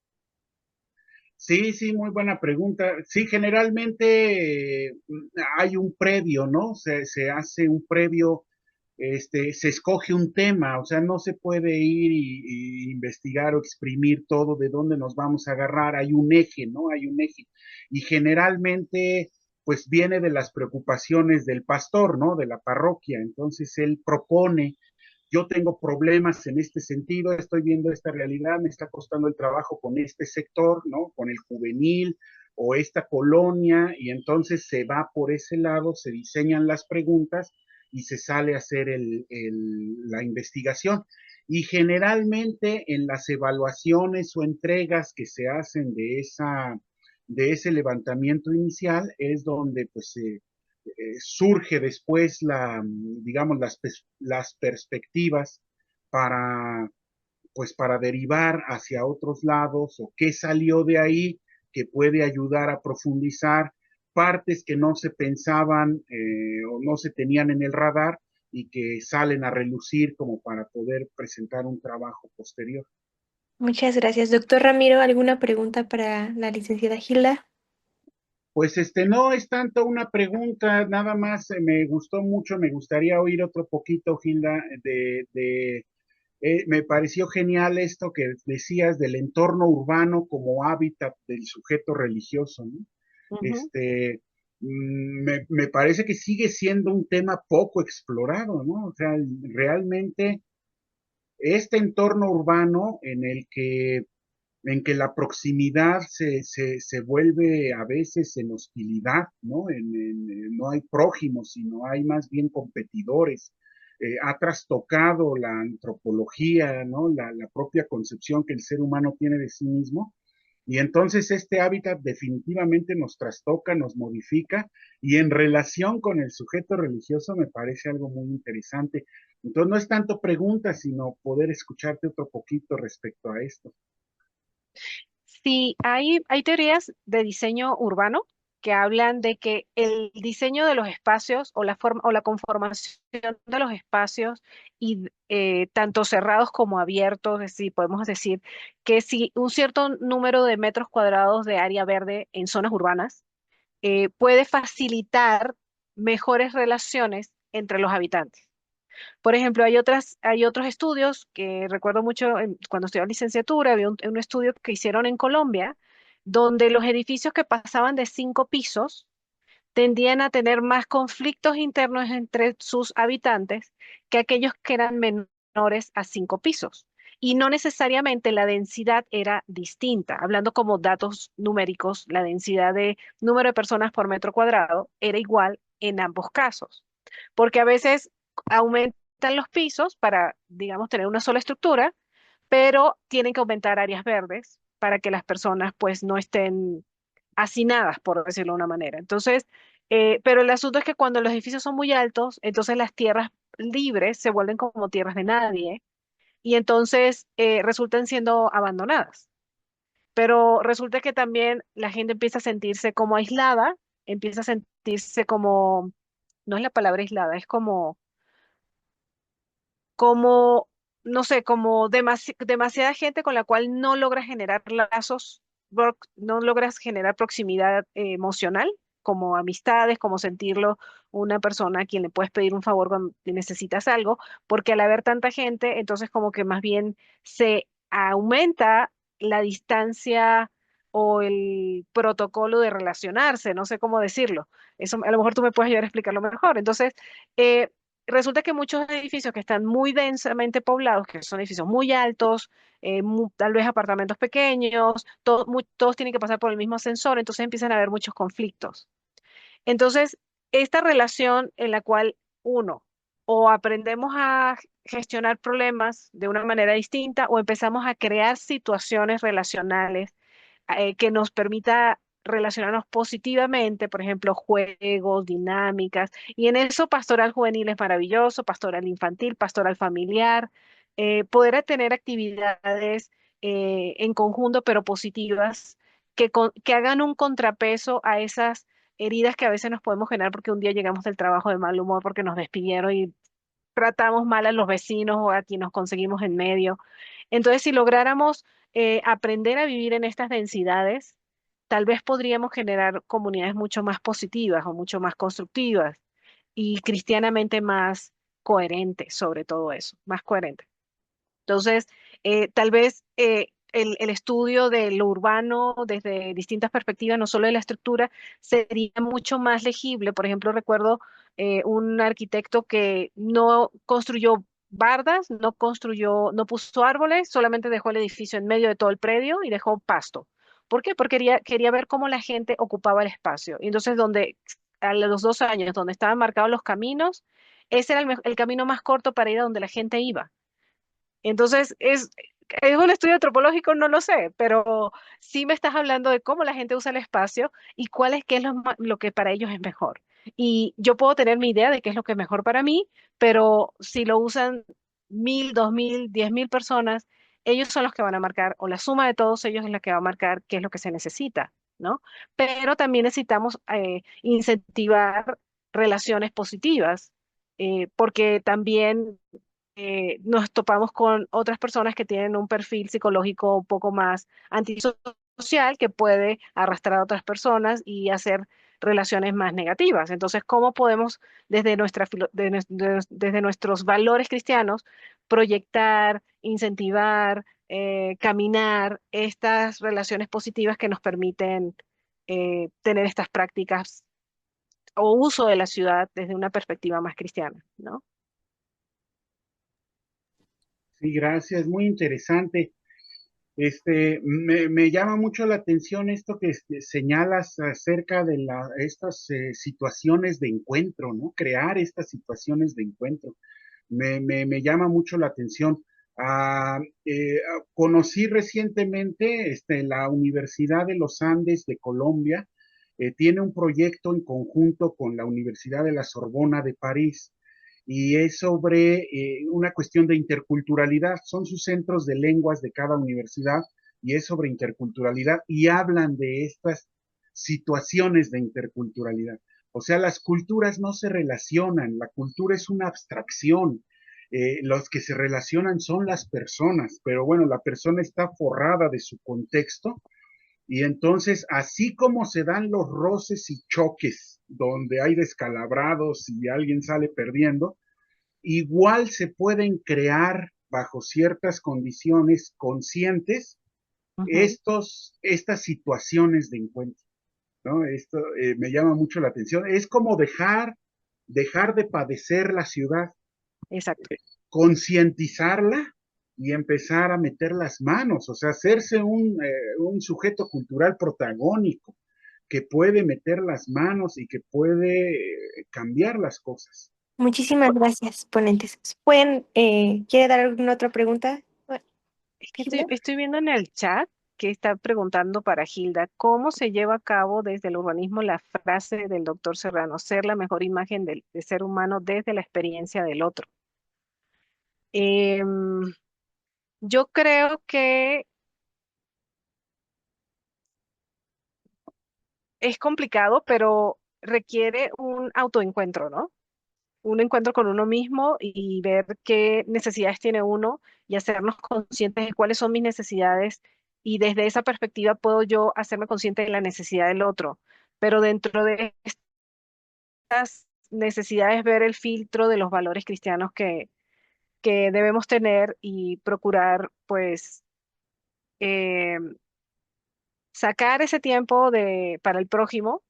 Speaker 4: Sí, sí, muy buena pregunta. Sí, generalmente hay un previo, ¿no? Se hace un previo, se escoge un tema, o sea, no se puede ir y investigar o exprimir todo de dónde nos vamos a agarrar. Hay un eje, ¿no? Hay un eje. Y generalmente, pues viene de las preocupaciones del pastor, ¿no? De la parroquia. Entonces, él propone, yo tengo problemas en este sentido, estoy viendo esta realidad, me está costando el trabajo con este sector, ¿no? Con el juvenil o esta colonia, y entonces se va por ese lado, se diseñan las preguntas y se sale a hacer la investigación. Y generalmente en las evaluaciones o entregas que se hacen de ese levantamiento inicial es donde pues surge después digamos, las perspectivas para, pues, para derivar hacia otros lados o qué salió de ahí que puede ayudar a profundizar partes que no se pensaban o no se tenían en el radar y que salen a relucir como para poder presentar un trabajo posterior.
Speaker 2: Muchas gracias. Doctor Ramiro, ¿alguna pregunta para la licenciada Gilda?
Speaker 4: Pues no es tanto una pregunta, nada más me gustó mucho, me gustaría oír otro poquito, Gilda, me pareció genial esto que decías del entorno urbano como hábitat del sujeto religioso, ¿no?
Speaker 3: Ujú.
Speaker 4: Me parece que sigue siendo un tema poco explorado, ¿no? O sea, realmente este entorno urbano en que la proximidad se vuelve a veces en hostilidad, ¿no? No hay prójimos, sino hay más bien competidores. Ha trastocado la antropología, ¿no? La propia concepción que el ser humano tiene de sí mismo. Y entonces este hábitat definitivamente nos trastoca, nos modifica, y en relación con el sujeto religioso me parece algo muy interesante. Entonces no es tanto pregunta, sino poder escucharte otro poquito respecto a esto.
Speaker 3: Sí, hay teorías de diseño urbano que hablan de que el diseño de los espacios o la forma o la conformación de los espacios y tanto cerrados como abiertos, es decir, podemos decir que si un cierto número de metros cuadrados de área verde en zonas urbanas puede facilitar mejores relaciones entre los habitantes. Por ejemplo, hay otros estudios que recuerdo mucho cuando estudiaba licenciatura, había un estudio que hicieron en Colombia, donde los edificios que pasaban de 5 pisos tendían a tener más conflictos internos entre sus habitantes que aquellos que eran menores a 5 pisos. Y no necesariamente la densidad era distinta. Hablando como datos numéricos, la densidad de número de personas por metro cuadrado era igual en ambos casos, porque a veces aumentan los pisos para, digamos, tener una sola estructura, pero tienen que aumentar áreas verdes para que las personas pues no estén hacinadas, por decirlo de una manera. Entonces, pero el asunto es que cuando los edificios son muy altos, entonces las tierras libres se vuelven como tierras de nadie y entonces resultan siendo abandonadas. Pero resulta que también la gente empieza a sentirse como aislada, empieza a sentirse como, no es la palabra aislada, es como, no sé, como demasiada gente con la cual no logras generar lazos, no logras generar proximidad emocional, como amistades, como sentirlo una persona a quien le puedes pedir un favor cuando necesitas algo, porque al haber tanta gente, entonces como que más bien se aumenta la distancia o el protocolo de relacionarse, no sé cómo decirlo. Eso a lo mejor tú me puedes ayudar a explicarlo mejor. Entonces, eh, resulta que muchos edificios que están muy densamente poblados, que son edificios muy altos, tal vez apartamentos pequeños, todos tienen que pasar por el mismo ascensor, entonces empiezan a haber muchos conflictos. Entonces, esta relación en la cual uno, o aprendemos a gestionar problemas de una manera distinta, o empezamos a crear situaciones relacionales que nos permita relacionarnos positivamente, por ejemplo, juegos, dinámicas, y en eso pastoral juvenil es maravilloso, pastoral infantil, pastoral familiar, poder tener actividades en conjunto, pero positivas, que hagan un contrapeso a esas heridas que a veces nos podemos generar porque un día llegamos del trabajo de mal humor porque nos despidieron y tratamos mal a los vecinos o a quien nos conseguimos en medio. Entonces, si lográramos aprender a vivir en estas densidades, tal vez podríamos generar comunidades mucho más positivas o mucho más constructivas y cristianamente más coherentes sobre todo eso, más coherentes. Entonces, tal vez el estudio de lo urbano desde distintas perspectivas, no solo de la estructura, sería mucho más legible. Por ejemplo, recuerdo un arquitecto que no construyó bardas, no puso árboles, solamente dejó el edificio en medio de todo el predio y dejó pasto. ¿Por qué? Porque quería ver cómo la gente ocupaba el espacio. Y entonces, a los 2 años, donde estaban marcados los caminos, ese era el camino más corto para ir a donde la gente iba. Entonces, ¿es un estudio antropológico? No lo sé, pero sí me estás hablando de cómo la gente usa el espacio y qué es lo que para ellos es mejor. Y yo puedo tener mi idea de qué es lo que es mejor para mí, pero si lo usan 1.000, 2.000, 10.000 personas, ellos son los que van a marcar, o la suma de todos ellos es la que va a marcar qué es lo que se necesita, ¿no? Pero también necesitamos incentivar relaciones positivas, porque también nos topamos con otras personas que tienen un perfil psicológico un poco más antisocial que puede arrastrar a otras personas y hacer relaciones más negativas. Entonces, ¿cómo podemos desde nuestros valores cristianos proyectar, incentivar, caminar estas relaciones positivas que nos permiten tener estas prácticas o uso de la ciudad desde una perspectiva más cristiana, ¿no?
Speaker 4: Sí, gracias, muy interesante. Me llama mucho la atención esto que señalas acerca de estas situaciones de encuentro, ¿no? Crear estas situaciones de encuentro. Me llama mucho la atención. Ah, conocí recientemente la Universidad de los Andes de Colombia, tiene un proyecto en conjunto con la Universidad de la Sorbona de París y es sobre una cuestión de interculturalidad. Son sus centros de lenguas de cada universidad y es sobre interculturalidad y hablan de estas situaciones de interculturalidad. O sea, las culturas no se relacionan, la cultura es una abstracción. Los que se relacionan son las personas, pero bueno, la persona está forrada de su contexto y entonces, así como se dan los roces y choques donde hay descalabrados y alguien sale perdiendo, igual se pueden crear bajo ciertas condiciones conscientes
Speaker 3: Ujú.
Speaker 4: estas situaciones de encuentro, ¿no? Esto me llama mucho la atención. Es como dejar de padecer la ciudad,
Speaker 3: Exacto.
Speaker 4: concientizarla y empezar a meter las manos, o sea, hacerse un sujeto cultural protagónico que puede meter las manos y que puede cambiar las cosas.
Speaker 2: Muchísimas gracias, ponentes. ¿Quiere dar alguna otra pregunta,
Speaker 3: Es que
Speaker 2: Hilda?
Speaker 3: estoy viendo en el chat que está preguntando para Hilda, ¿cómo se lleva a cabo desde el urbanismo la frase del doctor Serrano, ser la mejor imagen de ser humano desde la experiencia del otro? Em, yo creo que es complicado, pero requiere un autoencuentro, ¿no? Un encuentro con uno mismo y ver qué necesidades tiene uno y hacernos conscientes de cuáles son mis necesidades y desde esa perspectiva puedo yo hacerme consciente de la necesidad del otro. Pero dentro de estas necesidades ver el filtro de los valores cristianos que debemos tener y procurar pues eh, sacar ese tiempo para el prójimo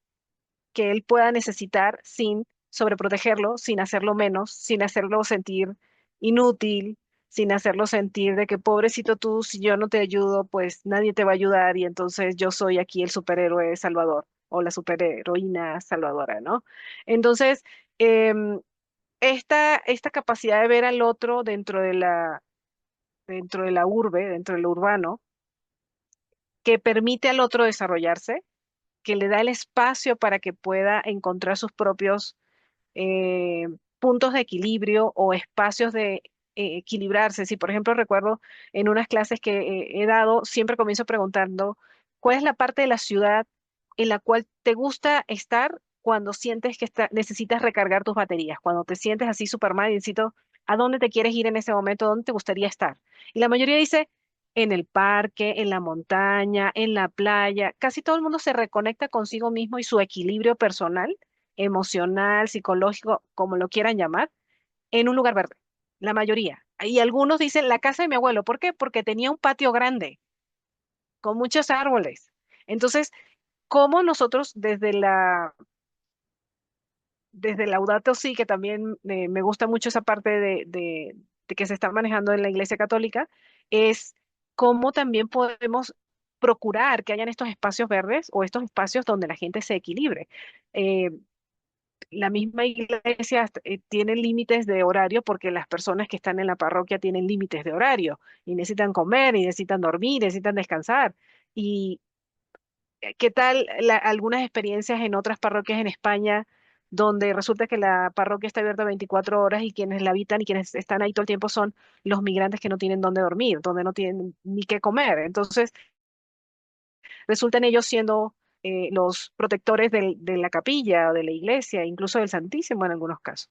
Speaker 3: que él pueda necesitar sin sobreprotegerlo, sin hacerlo menos, sin hacerlo sentir inútil, sin hacerlo sentir de que pobrecito tú, si yo no te ayudo, pues nadie te va a ayudar y entonces yo soy aquí el superhéroe salvador o la superheroína salvadora, ¿no? Entonces, em, esta capacidad de ver al otro dentro de la urbe, dentro de lo urbano, que permite al otro desarrollarse, que le da el espacio para que pueda encontrar sus propios eh, puntos de equilibrio o espacios de equilibrarse. Si, por ejemplo, recuerdo en unas clases que he dado, siempre comienzo preguntando, ¿cuál es la parte de la ciudad en la cual te gusta estar cuando sientes que necesitas recargar tus baterías? Cuando te sientes así súper mal y necesito, ¿a dónde te quieres ir en ese momento? ¿Dónde te gustaría estar? Y la mayoría dice, en el parque, en la montaña, en la playa. Casi todo el mundo se reconecta consigo mismo y su equilibrio personal, emocional, psicológico, como lo quieran llamar, en un lugar verde. La mayoría. Y algunos dicen la casa de mi abuelo. ¿Por qué? Porque tenía un patio grande, con muchos árboles. Entonces, ¿cómo nosotros desde el Laudato Si, que también me gusta mucho esa parte de que se está manejando en la Iglesia Católica, es cómo también podemos procurar que hayan estos espacios verdes o estos espacios donde la gente se equilibre. Eh, la misma iglesia tiene límites de horario porque las personas que están en la parroquia tienen límites de horario y necesitan comer, y necesitan dormir, necesitan descansar. Y ¿qué tal algunas experiencias en otras parroquias en España donde resulta que la parroquia está abierta 24 horas y quienes la habitan y quienes están ahí todo el tiempo son los migrantes que no tienen dónde dormir, donde no tienen ni qué comer? Entonces, resultan ellos siendo los protectores de la capilla o de la iglesia, incluso del Santísimo en algunos casos.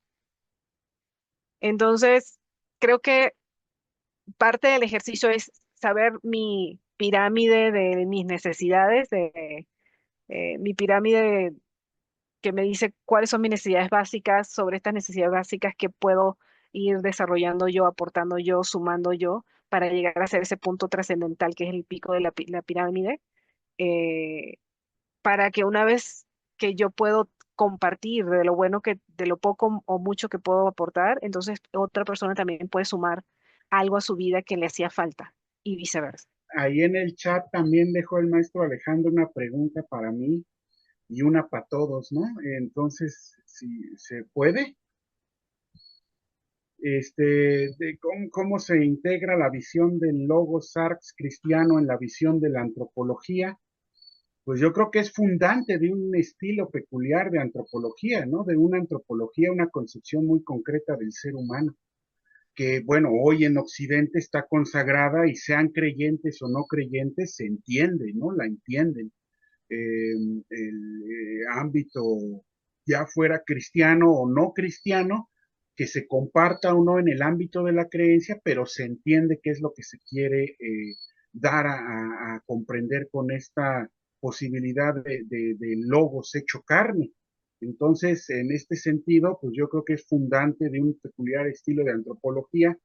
Speaker 3: Entonces, creo que parte del ejercicio es saber mi pirámide de mis necesidades, mi pirámide que me dice cuáles son mis necesidades básicas, sobre estas necesidades básicas que puedo ir desarrollando yo, aportando yo, sumando yo, para llegar a ser ese punto trascendental que es el pico de la pirámide, eh, para que una vez que yo puedo compartir de lo bueno de lo poco o mucho que puedo aportar, entonces otra persona también puede sumar algo a su vida que le hacía falta y viceversa.
Speaker 4: Ahí en el chat también dejó el maestro Alejandro una pregunta para mí y una para todos, ¿no? Entonces, si se puede, de cómo se integra la visión del logos sarx cristiano en la visión de la antropología, pues yo creo que es fundante de un estilo peculiar de antropología, ¿no? De una antropología, una concepción muy concreta del ser humano, que, bueno, hoy en Occidente está consagrada y sean creyentes o no creyentes, se entiende, ¿no? La entienden. El ámbito, ya fuera cristiano o no cristiano, que se comparta o no en el ámbito de la creencia, pero se entiende qué es lo que se quiere dar a comprender con esta posibilidad de logos hecho carne. Entonces, en este sentido, pues yo creo que es fundante de un peculiar estilo de antropología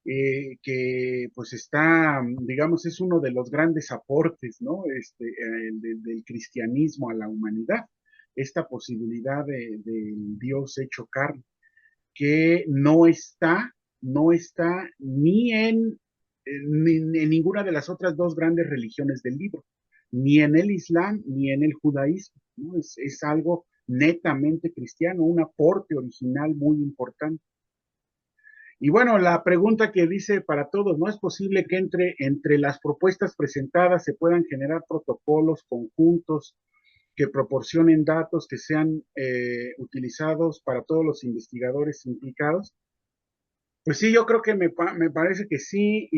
Speaker 4: que pues está, digamos, es uno de los grandes aportes, ¿no? Del cristianismo a la humanidad, esta posibilidad de Dios hecho carne, que no está ni en ninguna de las otras dos grandes religiones del libro, ni en el Islam ni en el judaísmo, ¿no? Es algo netamente cristiano, un aporte original muy importante. Y bueno, la pregunta que dice para todos, ¿no es posible que entre las propuestas presentadas se puedan generar protocolos conjuntos que proporcionen datos que sean utilizados para todos los investigadores implicados? Pues sí, yo creo que me parece que sí.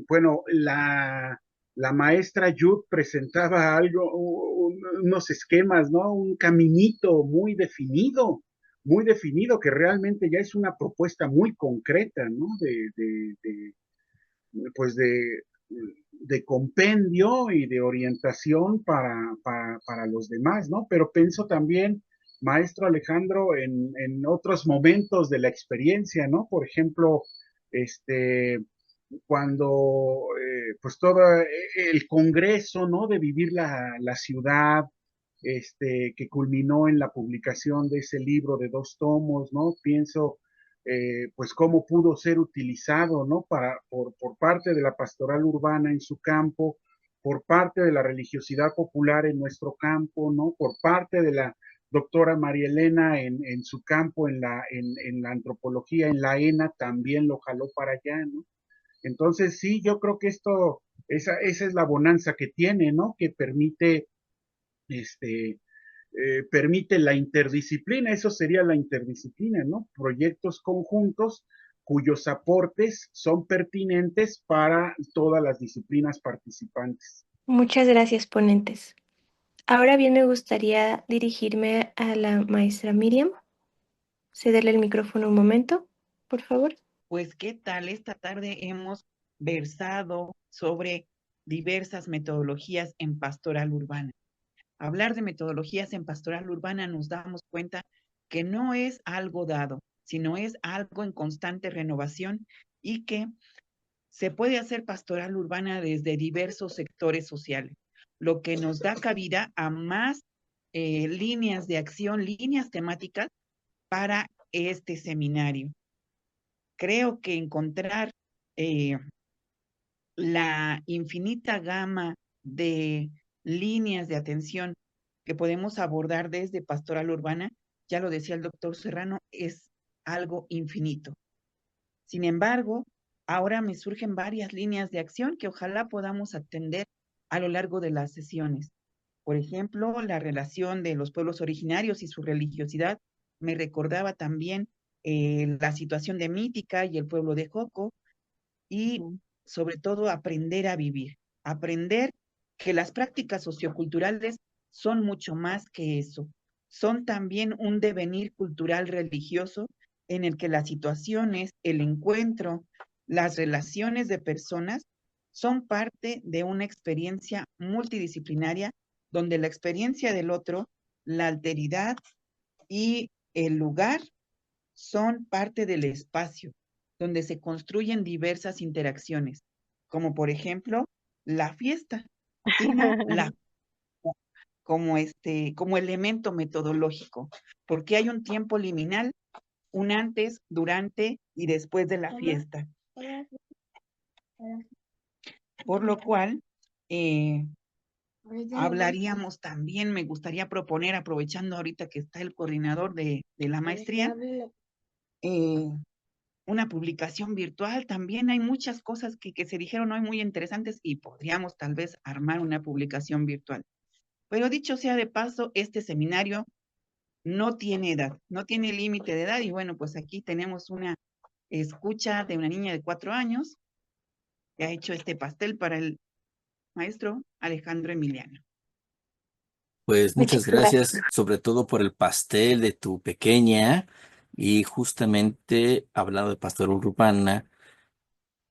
Speaker 4: Bueno, la maestra Yud presentaba algo, unos esquemas, ¿no? Un caminito muy definido, que realmente ya es una propuesta muy concreta, ¿no? Pues de compendio y de orientación para los demás, ¿no? Pero pienso también, maestro Alejandro, en otros momentos de la experiencia, ¿no? Por ejemplo, cuando pues todo el congreso, ¿no? De vivir la ciudad, que culminó en la publicación de ese libro de 2 tomos, ¿no? Pienso, pues cómo pudo ser utilizado, ¿no? Por parte de la pastoral urbana en su campo, por parte de la religiosidad popular en nuestro campo, ¿no? Por parte de la doctora María Elena en su campo, en la antropología, en la ENA, también lo jaló para allá, ¿no? Entonces, sí, yo creo que esa es la bonanza que tiene, ¿no? Que permite este, permite la interdisciplina, eso sería la interdisciplina, ¿no? Proyectos conjuntos cuyos aportes son pertinentes para todas las disciplinas participantes.
Speaker 2: Muchas gracias, ponentes. Ahora bien, me gustaría dirigirme a la maestra Miriam. Cederle el micrófono un momento, por favor.
Speaker 1: Pues, ¿qué tal? Esta tarde hemos versado sobre diversas metodologías en pastoral urbana. Hablar de metodologías en pastoral urbana nos damos cuenta que no es algo dado, sino es algo en constante renovación y que se puede hacer pastoral urbana desde diversos sectores sociales, lo que nos da cabida a más líneas de acción, líneas temáticas para este seminario. Creo que encontrar la infinita gama de líneas de atención que podemos abordar desde pastoral urbana, ya lo decía el doctor Serrano, es algo infinito. Sin embargo, ahora me surgen varias líneas de acción que ojalá podamos atender a lo largo de las sesiones. Por ejemplo, la relación de los pueblos originarios y su religiosidad me recordaba también la situación de Mítica y el pueblo de Joco, y sobre todo aprender a vivir, aprender que las prácticas socioculturales son mucho más que eso, son también un devenir cultural religioso en el que las situaciones, el encuentro, las relaciones de personas son parte de una experiencia multidisciplinaria donde la experiencia del otro, la alteridad y el lugar son parte del espacio, donde se construyen diversas interacciones, como por ejemplo la fiesta, sino la como elemento metodológico, porque hay un tiempo liminal, un antes, durante y después de la fiesta. Por lo cual, hablaríamos también, me gustaría proponer, aprovechando ahorita que está el coordinador de la maestría, una publicación virtual. También hay muchas cosas que se dijeron hoy muy interesantes y podríamos tal vez armar una publicación virtual. Pero dicho sea de paso, este seminario no tiene edad, no tiene límite de edad y bueno, pues aquí tenemos una escucha de una niña de 4 años que ha hecho este pastel para el maestro Alejandro Emiliano.
Speaker 6: Pues muchas
Speaker 2: Muchas gracias.
Speaker 6: gracias, sobre todo por el pastel de tu pequeña y justamente hablando de pastoral urbana,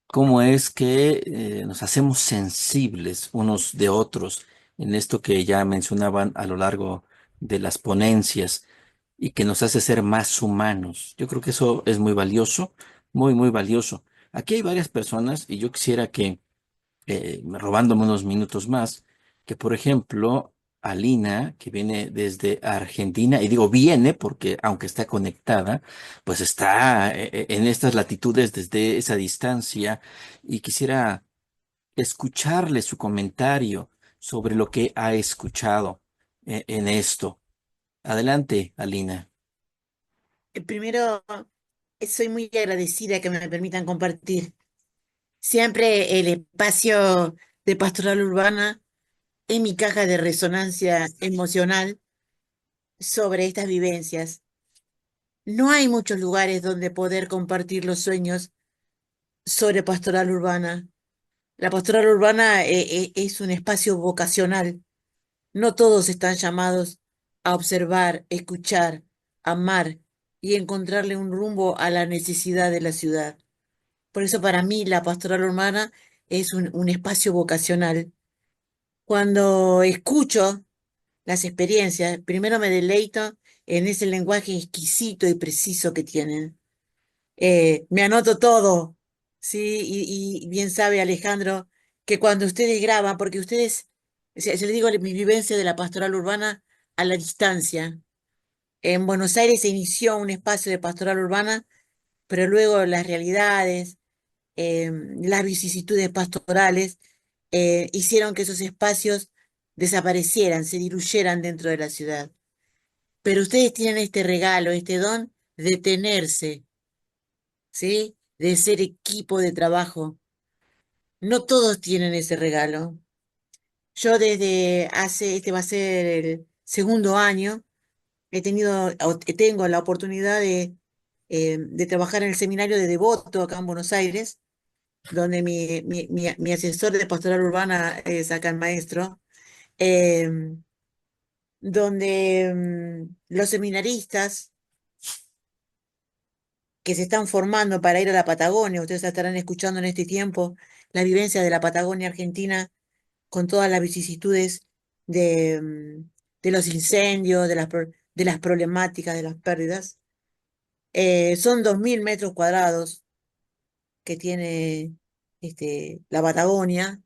Speaker 6: cómo es que nos hacemos sensibles unos de otros en esto que ya mencionaban a lo largo de las ponencias y que nos hace ser más humanos. Yo creo que eso es muy valioso, muy, muy valioso. Aquí hay varias personas y yo quisiera que robándome unos minutos más, que por ejemplo, Alina, que viene desde Argentina, y digo viene porque aunque está conectada, pues está en estas latitudes desde esa distancia, y quisiera escucharle su comentario sobre lo que ha escuchado en esto. Adelante, Alina.
Speaker 7: Primero, soy muy agradecida que me permitan compartir. Siempre el espacio de pastoral urbana es mi caja de resonancia emocional sobre estas vivencias. No hay muchos lugares donde poder compartir los sueños sobre pastoral urbana. La pastoral urbana es un espacio vocacional. No todos están llamados a observar, escuchar, amar y encontrarle un rumbo a la necesidad de la ciudad. Por eso para mí la pastoral urbana es un espacio vocacional. Cuando escucho las experiencias, primero me deleito en ese lenguaje exquisito y preciso que tienen. Me anoto todo, ¿sí? Y bien sabe Alejandro que cuando ustedes graban, porque ustedes, se le digo mi vivencia de la pastoral urbana a la distancia. En Buenos Aires se inició un espacio de pastoral urbana, pero luego las realidades, las vicisitudes pastorales, hicieron que esos espacios desaparecieran, se diluyeran dentro de la ciudad. Pero ustedes tienen este regalo, este don de tenerse, ¿sí? De ser equipo de trabajo. No todos tienen ese regalo. Yo este va a ser el segundo año, tengo la oportunidad de trabajar en el seminario de Devoto acá en Buenos Aires, donde mi asesor de pastoral urbana es acá el maestro, em, donde los seminaristas que se están formando para ir a la Patagonia, ustedes estarán escuchando en este tiempo la vivencia de la Patagonia Argentina con todas las vicisitudes de los incendios, de las problemáticas, de las pérdidas. Son 2000 metros cuadrados que tiene la Patagonia,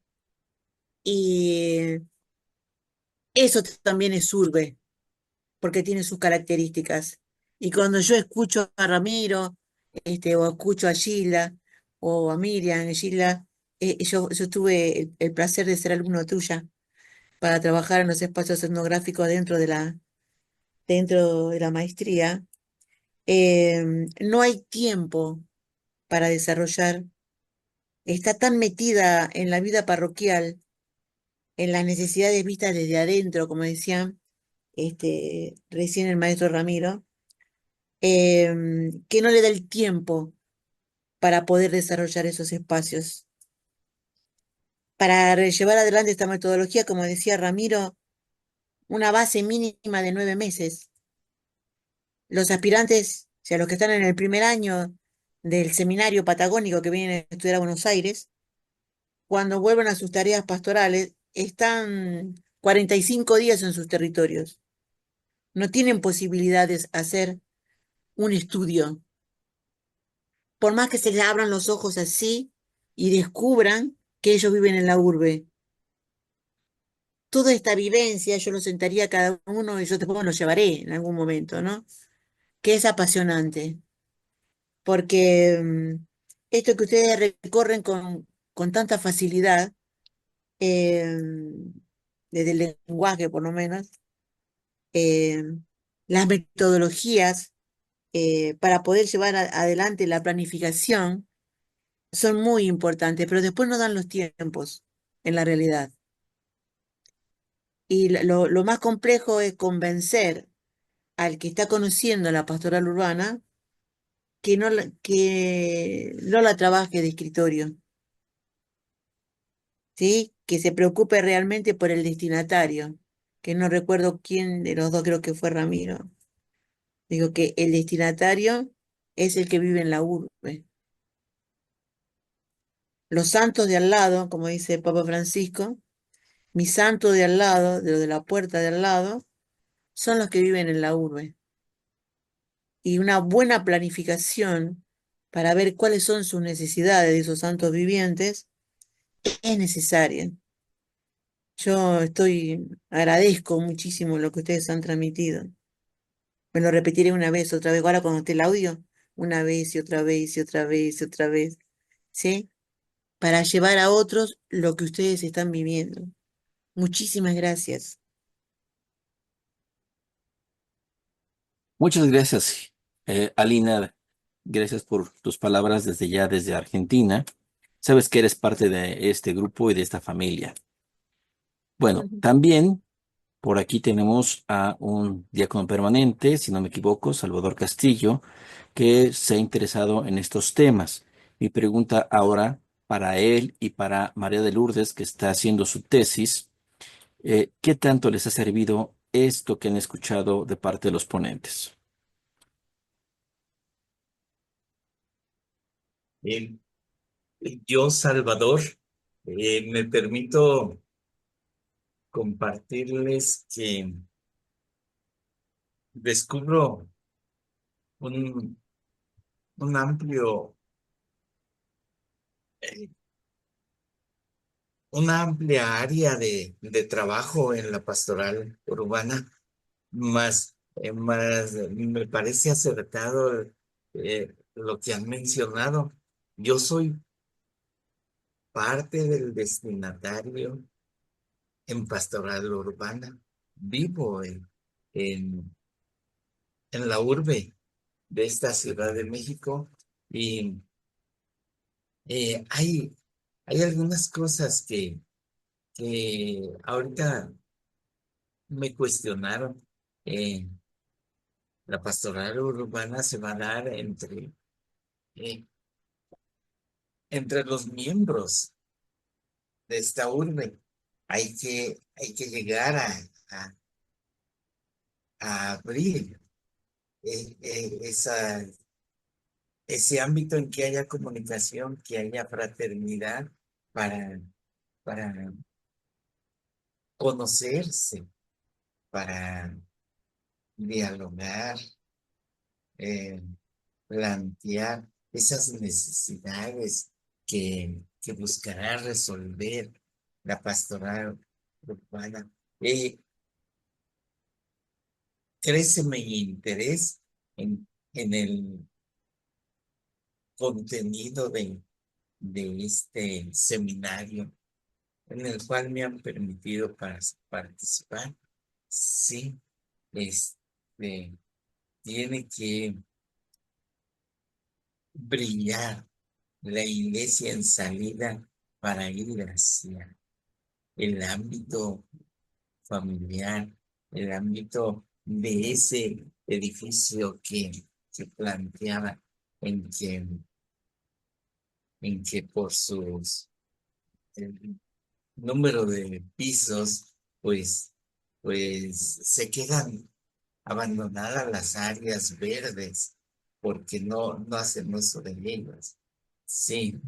Speaker 7: y eso también es urbe, porque tiene sus características. Y cuando yo escucho a Ramiro, o escucho a Gilda, o a Miriam, Gilda, yo tuve el placer de ser alumno tuya para trabajar en los espacios etnográficos dentro de la maestría. No hay tiempo para desarrollar. Está tan metida en la vida parroquial, en las necesidades vistas desde adentro, como decía recién el maestro Ramiro, que no le da el tiempo para poder desarrollar esos espacios. Para llevar adelante esta metodología, como decía Ramiro, una base mínima de 9 meses. Los aspirantes, o sea, los que están en el primer año del seminario patagónico que vienen a estudiar a Buenos Aires, cuando vuelven a sus tareas pastorales, están 45 días en sus territorios. No tienen posibilidades de hacer un estudio. Por más que se les abran los ojos así y descubran que ellos viven en la urbe. Toda esta vivencia yo lo sentaría a cada uno y yo después lo llevaré en algún momento, ¿no? Que es apasionante, porque esto que ustedes recorren con tanta facilidad, desde el lenguaje por lo menos, eh, las metodologías para poder llevar adelante la planificación son muy importantes, pero después no dan los tiempos en la realidad. Y lo más complejo es convencer al que está conociendo la pastoral urbana que no la trabaje de escritorio, ¿sí? Que se preocupe realmente por el destinatario, que no recuerdo quién de los dos, creo que fue Ramiro. Digo que el destinatario es el que vive en la urbe. Los santos de al lado, como dice el Papa Francisco, mi santo de al lado, de lo de la puerta de al lado, son los que viven en la urbe. Y una buena planificación para ver cuáles son sus necesidades de esos santos vivientes es necesaria. Yo agradezco muchísimo lo que ustedes han transmitido. Me lo repetiré una vez, otra vez. Ahora cuando esté el audio, una vez y otra vez y otra vez y otra vez, ¿sí? Para llevar a otros lo que ustedes están viviendo. Muchísimas gracias.
Speaker 6: Muchas gracias, Alina. Gracias por tus palabras desde Argentina. Sabes que eres parte de este grupo y de esta familia. Bueno,
Speaker 3: Ujú.
Speaker 6: también por aquí tenemos a un diácono permanente, si no me equivoco, Salvador Castillo, que se ha interesado en estos temas. Mi pregunta ahora para él y para María de Lourdes, que está haciendo su tesis, ¿qué tanto les ha servido esto que han escuchado de parte de los ponentes?
Speaker 8: Eh, yo, Salvador, me permito compartirles que descubro un, un amplio, eh, una amplia área de trabajo en la pastoral urbana, más me parece acertado lo que han mencionado. Yo soy parte del destinatario en pastoral urbana. Vivo en, en la urbe de esta Ciudad de México y hay algunas cosas que que ahorita me cuestionaron. eh, la pastoral urbana se va a dar eh, entre los miembros de esta urbe. Hay que llegar a, a abrir ese ámbito en que haya comunicación, que haya fraternidad para, para conocerse, para dialogar, eh, plantear esas necesidades que buscará resolver la pastoral urbana. Crece mi interés en el contenido de este seminario en el cual me han permitido participar. Sí, este, tiene que brillar la iglesia en salida para ir hacia el ámbito familiar, el ámbito de ese edificio que planteaba, en que, en que por el número de pisos, pues se quedan abandonadas las áreas verdes porque no hacen uso de ellas. Sí,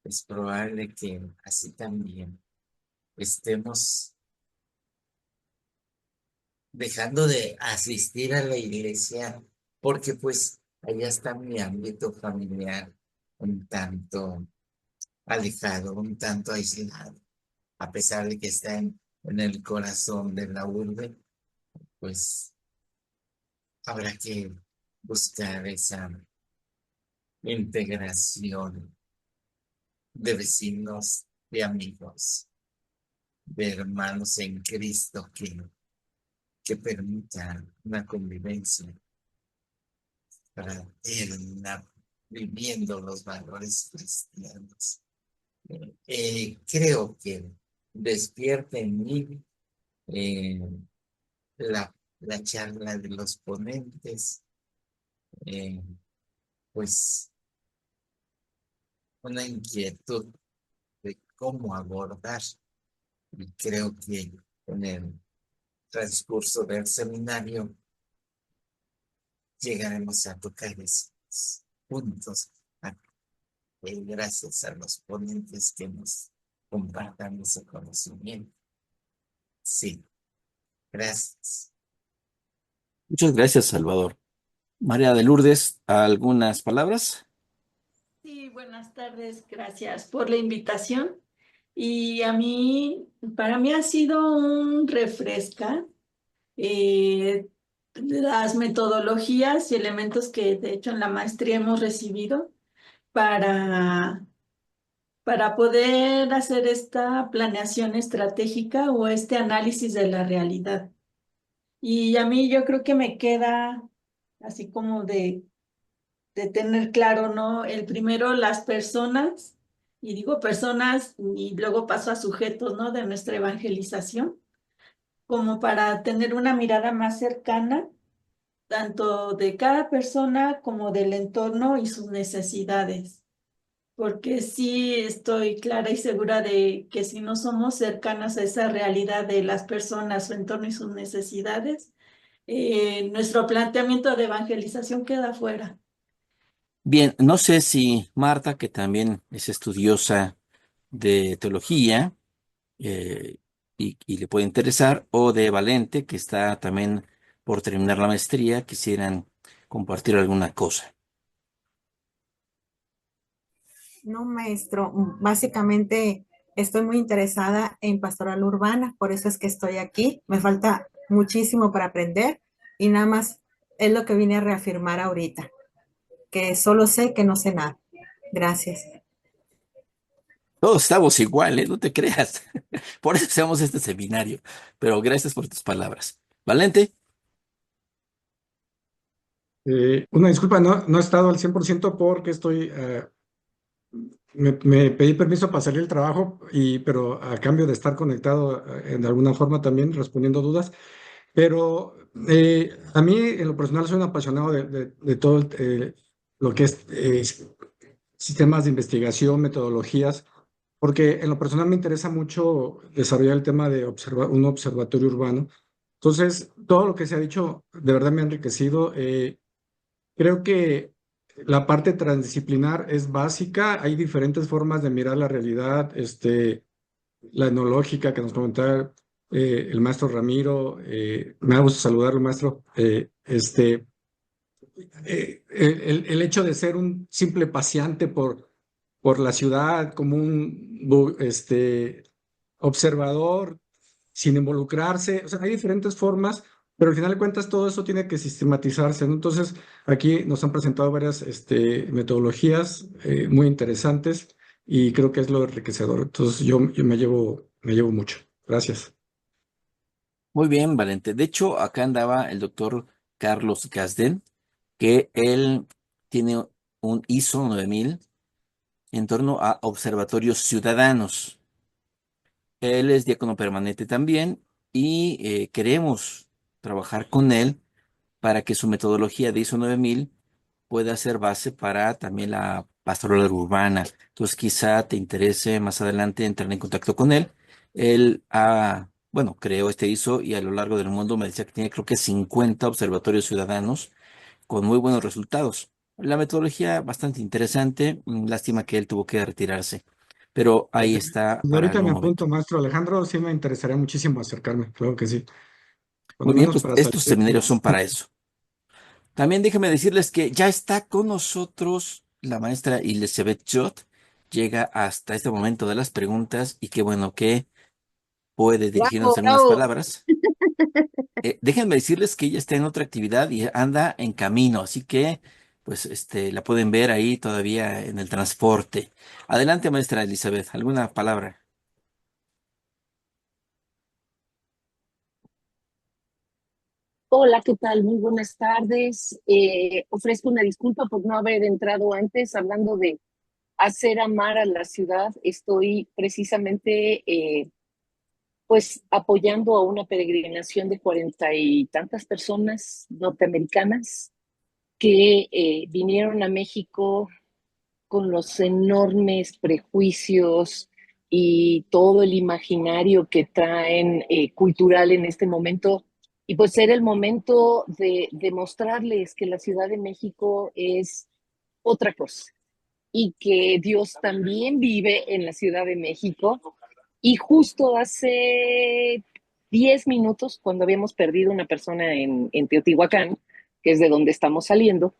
Speaker 8: es probable que así también estemos dejando de asistir a la iglesia porque pues allá está mi ámbito familiar un tanto alejado, un tanto aislado, a pesar de que está en el corazón de la urbe, pues habrá que buscar esa integración de vecinos, de amigos, de hermanos en Cristo que permita una convivencia fraterna, viviendo los valores cristianos. Creo que despierta en mí eh, la charla de los ponentes, eh, pues una inquietud de cómo abordar. Y creo que en el transcurso del seminario llegaremos a tocar esos puntos, gracias a los ponentes que nos compartan ese conocimiento. Sí, gracias.
Speaker 6: Muchas gracias, Salvador. María de Lourdes, ¿algunas palabras?
Speaker 9: Sí, buenas tardes, gracias por la invitación. Y para mí ha sido un refresca las metodologías y elementos que de hecho en la maestría hemos recibido para, para poder hacer esta planeación estratégica o este análisis de la realidad. Y a mí yo creo que me queda así como de tener claro, ¿no? El primero, las personas, y digo personas, y luego paso a sujetos, ¿no? De nuestra evangelización, como para tener una mirada más cercana, tanto de cada persona como del entorno y sus necesidades. Porque sí estoy clara y segura de que si no somos cercanas a esa realidad de las personas, su entorno y sus necesidades, nuestro planteamiento de evangelización queda fuera.
Speaker 6: Bien, no sé si Marta, que también es estudiosa de teología y le puede interesar, o de Valente, que está también por terminar la maestría, quisieran compartir alguna cosa.
Speaker 10: No, maestro, básicamente estoy muy interesada en pastoral urbana, por eso es que estoy aquí. Me falta muchísimo para aprender y nada más es lo que vine a reafirmar ahorita, que solo sé que no sé nada. Gracias.
Speaker 6: Todos estamos iguales, no te creas. Por eso hacemos este seminario. Pero gracias por tus palabras. Valente.
Speaker 11: Una disculpa, no he estado al 100% porque estoy me pedí permiso para salir del trabajo, pero a cambio de estar conectado de alguna forma también respondiendo dudas. Pero a mí, en lo personal, soy un apasionado de todo lo que es sistemas de investigación, metodologías, porque en lo personal me interesa mucho desarrollar el tema de un observatorio urbano. Entonces, todo lo que se ha dicho de verdad me ha enriquecido. Creo que la parte transdisciplinar es básica. Hay diferentes formas de mirar la realidad, la etnológica que nos comentaba el maestro Ramiro. Me gusta saludarlo, maestro. El hecho de ser un simple paseante por la ciudad, como un observador, sin involucrarse. O sea, hay diferentes formas, pero al final de cuentas todo eso tiene que sistematizarse, ¿no? Entonces, aquí nos han presentado varias metodologías muy interesantes y creo que es lo enriquecedor. Entonces, yo me llevo mucho. Gracias.
Speaker 6: Muy bien, Valente. De hecho, acá andaba el doctor Carlos Gazden, que él tiene un ISO 9000 en torno a observatorios ciudadanos. Él es diácono permanente también y queremos trabajar con él para que su metodología de ISO 9000 pueda ser base para también la pastoral urbana. Entonces, quizá te interese más adelante entrar en contacto con él. Él bueno, creó este ISO y a lo largo del mundo me decía que tiene creo que 50 observatorios ciudadanos con muy buenos resultados. La metodología bastante interesante, lástima que él tuvo que retirarse, pero ahí está
Speaker 11: Y
Speaker 6: para
Speaker 11: ahorita me
Speaker 6: algún momento.
Speaker 11: apunto, maestro Alejandro, sí me interesaría muchísimo acercarme, claro que sí.
Speaker 6: Muy
Speaker 11: Cuando
Speaker 6: bien,
Speaker 11: menos
Speaker 6: pues
Speaker 11: para salir.
Speaker 6: estos seminarios son para eso. También déjeme decirles que ya está con nosotros la maestra Elizabeth Jot. Llega hasta este momento de las preguntas y qué bueno que puede dirigirnos
Speaker 12: Bravo,
Speaker 6: algunas
Speaker 12: bravo.
Speaker 6: palabras. Déjenme decirles que ella está en otra actividad y anda en camino, así que pues la pueden ver ahí todavía en el transporte. Adelante, maestra Elizabeth, ¿alguna palabra?
Speaker 12: Hola, ¿qué tal? Muy buenas tardes. Ofrezco una disculpa por no haber entrado antes hablando de hacer amar a la ciudad. Estoy precisamente pues apoyando a una peregrinación de 40 y tantas personas norteamericanas que vinieron a México con los enormes prejuicios y todo el imaginario que traen cultural en este momento. Y pues era el momento de demostrarles que la Ciudad de México es otra cosa y que Dios también vive en la Ciudad de México. Y justo hace 10 minutos, cuando habíamos perdido una persona en Teotihuacán, que es de donde estamos saliendo,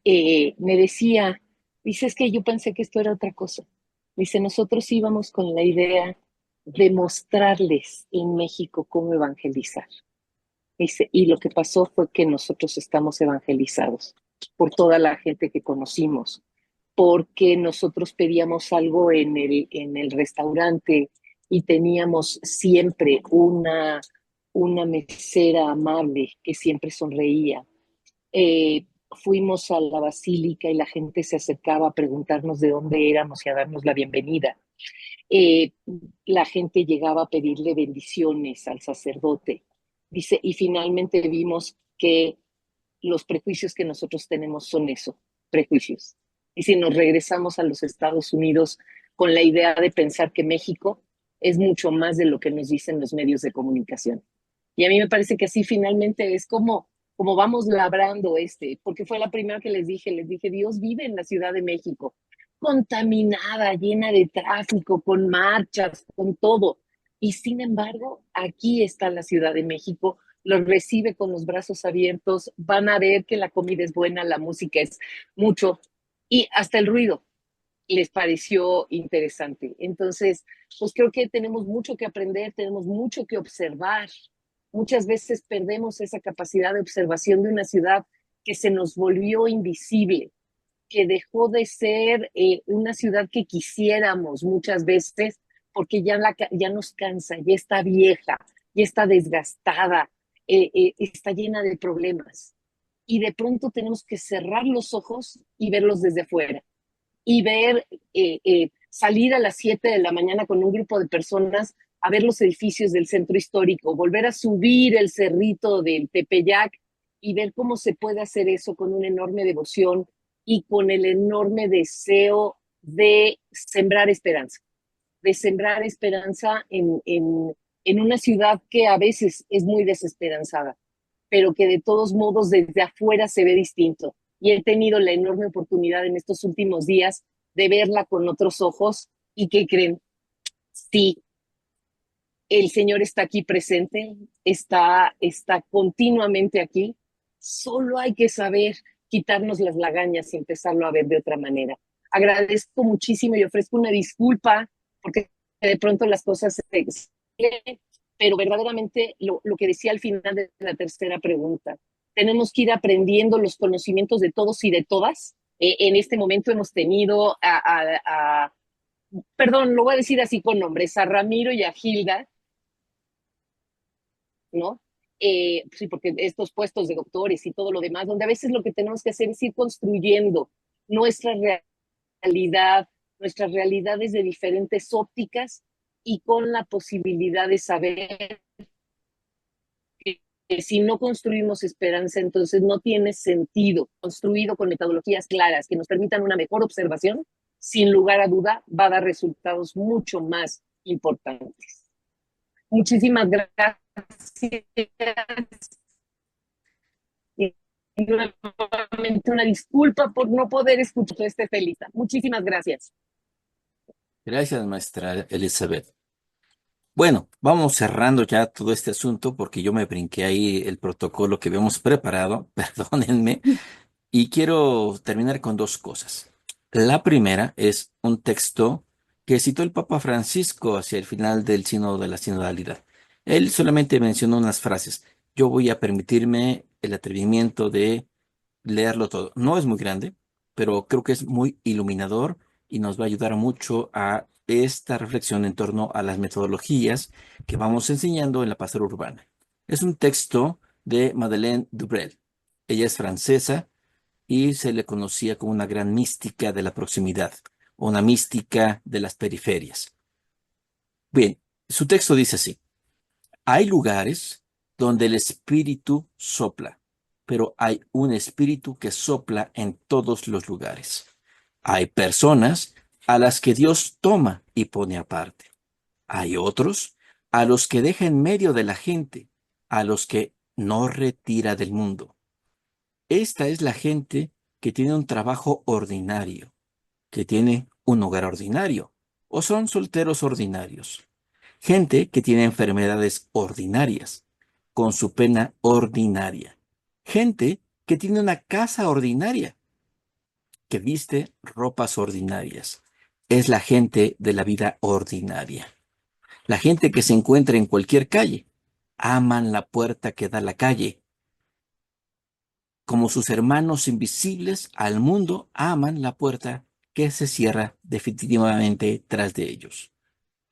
Speaker 12: me decía, dice, es que yo pensé que esto era otra cosa. Dice, nosotros íbamos con la idea de mostrarles en México cómo evangelizar. Dice, y lo que pasó fue que nosotros estamos evangelizados por toda la gente que conocimos, porque nosotros pedíamos algo en el restaurante y teníamos siempre una mesera amable que siempre sonreía. Fuimos a la basílica y la gente se acercaba a preguntarnos de dónde éramos y a darnos la bienvenida. Eh, la gente llegaba a pedirle bendiciones al sacerdote. Dice, y finalmente vimos que los prejuicios que nosotros tenemos son eso, prejuicios. Y si nos regresamos a los Estados Unidos con la idea de pensar que México es mucho más de lo que nos dicen los medios de comunicación. Y a mí me parece que así finalmente es como vamos labrando porque fue la primera que les dije, Dios vive en la Ciudad de México, contaminada, llena de tráfico, con marchas, con todo. Y sin embargo, aquí está la Ciudad de México, los recibe con los brazos abiertos, van a ver que la comida es buena, la música es mucho, y hasta el ruido les pareció interesante. Entonces, pues creo que tenemos mucho que aprender, tenemos mucho que observar. Muchas veces perdemos esa capacidad de observación de una ciudad que se nos volvió invisible, que dejó de ser una ciudad que quisiéramos muchas veces porque ya nos cansa, ya está vieja, ya está desgastada, está llena de problemas. Y de pronto tenemos que cerrar los ojos y verlos desde fuera y ver, salir a las 7 de la mañana con un grupo de personas a ver los edificios del centro histórico, volver a subir el cerrito del Tepeyac y ver cómo se puede hacer eso con una enorme devoción y con el enorme deseo de sembrar esperanza, en una ciudad que a veces es muy desesperanzada, pero que de todos modos desde afuera se ve distinto. Y he tenido la enorme oportunidad en estos últimos días de verla con otros ojos. ¿Y qué creen? Sí, el Señor está aquí presente, está continuamente aquí. Solo hay que saber quitarnos las lagañas y empezarlo a ver de otra manera. Agradezco muchísimo y ofrezco una disculpa porque de pronto las cosas se... Pero verdaderamente lo que decía al final de la tercera pregunta, tenemos que ir aprendiendo los conocimientos de todos y de todas. En este momento hemos tenido perdón, lo voy a decir así con nombres, a Ramiro y a Hilda, ¿no? Sí, porque estos puestos de doctores y todo lo demás, donde a veces lo que tenemos que hacer es ir construyendo nuestra realidad, nuestras realidades de diferentes ópticas y con la posibilidad de saber que si no construimos esperanza, entonces no tiene sentido. Construido con metodologías claras que nos permitan una mejor observación, sin lugar a duda, va a dar resultados mucho más importantes. Muchísimas gracias. Y nuevamente una disculpa por no poder escuchar este Felita. Muchísimas gracias.
Speaker 6: Gracias, maestra Elizabeth. Bueno, vamos cerrando ya todo este asunto porque yo me brinqué ahí el protocolo que habíamos preparado, perdónenme, y quiero terminar con dos cosas. La primera es un texto que citó el Papa Francisco hacia el final del Sínodo de la Sinodalidad. Él solamente mencionó unas frases. Yo voy a permitirme el atrevimiento de leerlo todo. No es muy grande, pero creo que es muy iluminador y nos va a ayudar mucho a esta reflexión en torno a las metodologías que vamos enseñando en la pastoral urbana. Es un texto de Madeleine Dubrel. Ella es francesa y se le conocía como una gran mística de la proximidad, o una mística de las periferias. Bien, su texto dice así: hay lugares donde el espíritu sopla, pero hay un espíritu que sopla en todos los lugares. Hay personas a las que Dios toma y pone aparte. Hay otros a los que deja en medio de la gente, a los que no retira del mundo. Esta es la gente que tiene un trabajo ordinario, que tiene un hogar ordinario, o son solteros ordinarios. Gente que tiene enfermedades ordinarias, con su pena ordinaria. Gente que tiene una casa ordinaria, que viste ropas ordinarias. Es la gente de la vida ordinaria. La gente que se encuentra en cualquier calle. Aman la puerta que da a la calle. Como sus hermanos invisibles al mundo, aman la puerta que se cierra definitivamente tras de ellos.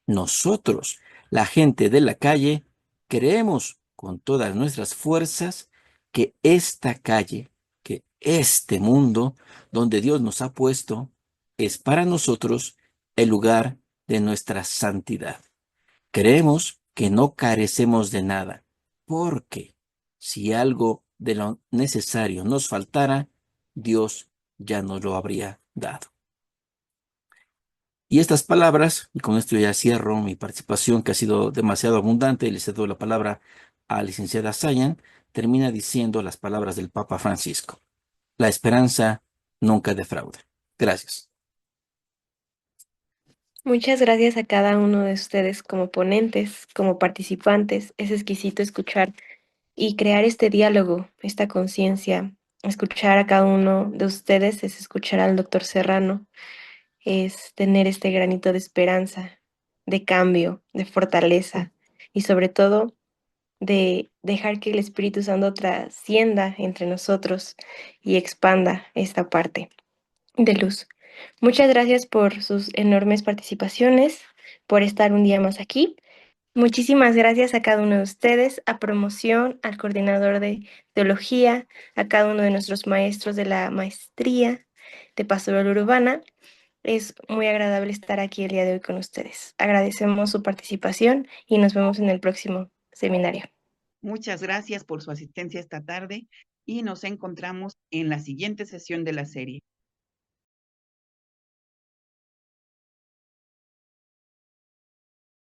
Speaker 6: Nosotros, la gente de la calle, creemos con todas nuestras fuerzas que esta calle, que este mundo donde Dios nos ha puesto, es para nosotros el lugar de nuestra santidad. Creemos que no carecemos de nada, porque si algo de lo necesario nos faltara, Dios ya nos lo habría dado. Y estas palabras, y con esto ya cierro mi participación, que ha sido demasiado abundante, y le cedo la palabra a la licenciada Sayan, termina diciendo las palabras del Papa Francisco: la esperanza nunca defrauda. Gracias.
Speaker 2: Muchas gracias a cada uno de ustedes como ponentes, como participantes. Es exquisito escuchar y crear este diálogo, esta conciencia. Escuchar a cada uno de ustedes es escuchar al doctor Serrano, es tener este granito de esperanza, de cambio, de fortaleza y sobre todo de dejar que el Espíritu Santo trascienda entre nosotros y expanda esta parte de luz. Muchas gracias por sus enormes participaciones, por estar un día más aquí. Muchísimas gracias a cada uno de ustedes, a Promoción, al coordinador de Teología, a cada uno de nuestros maestros de la maestría de Pastoral Urbana Es muy agradable estar aquí el día de hoy con ustedes. Agradecemos su participación y nos vemos en el próximo seminario.
Speaker 1: Muchas gracias por su asistencia esta tarde y nos encontramos en la siguiente sesión de la serie.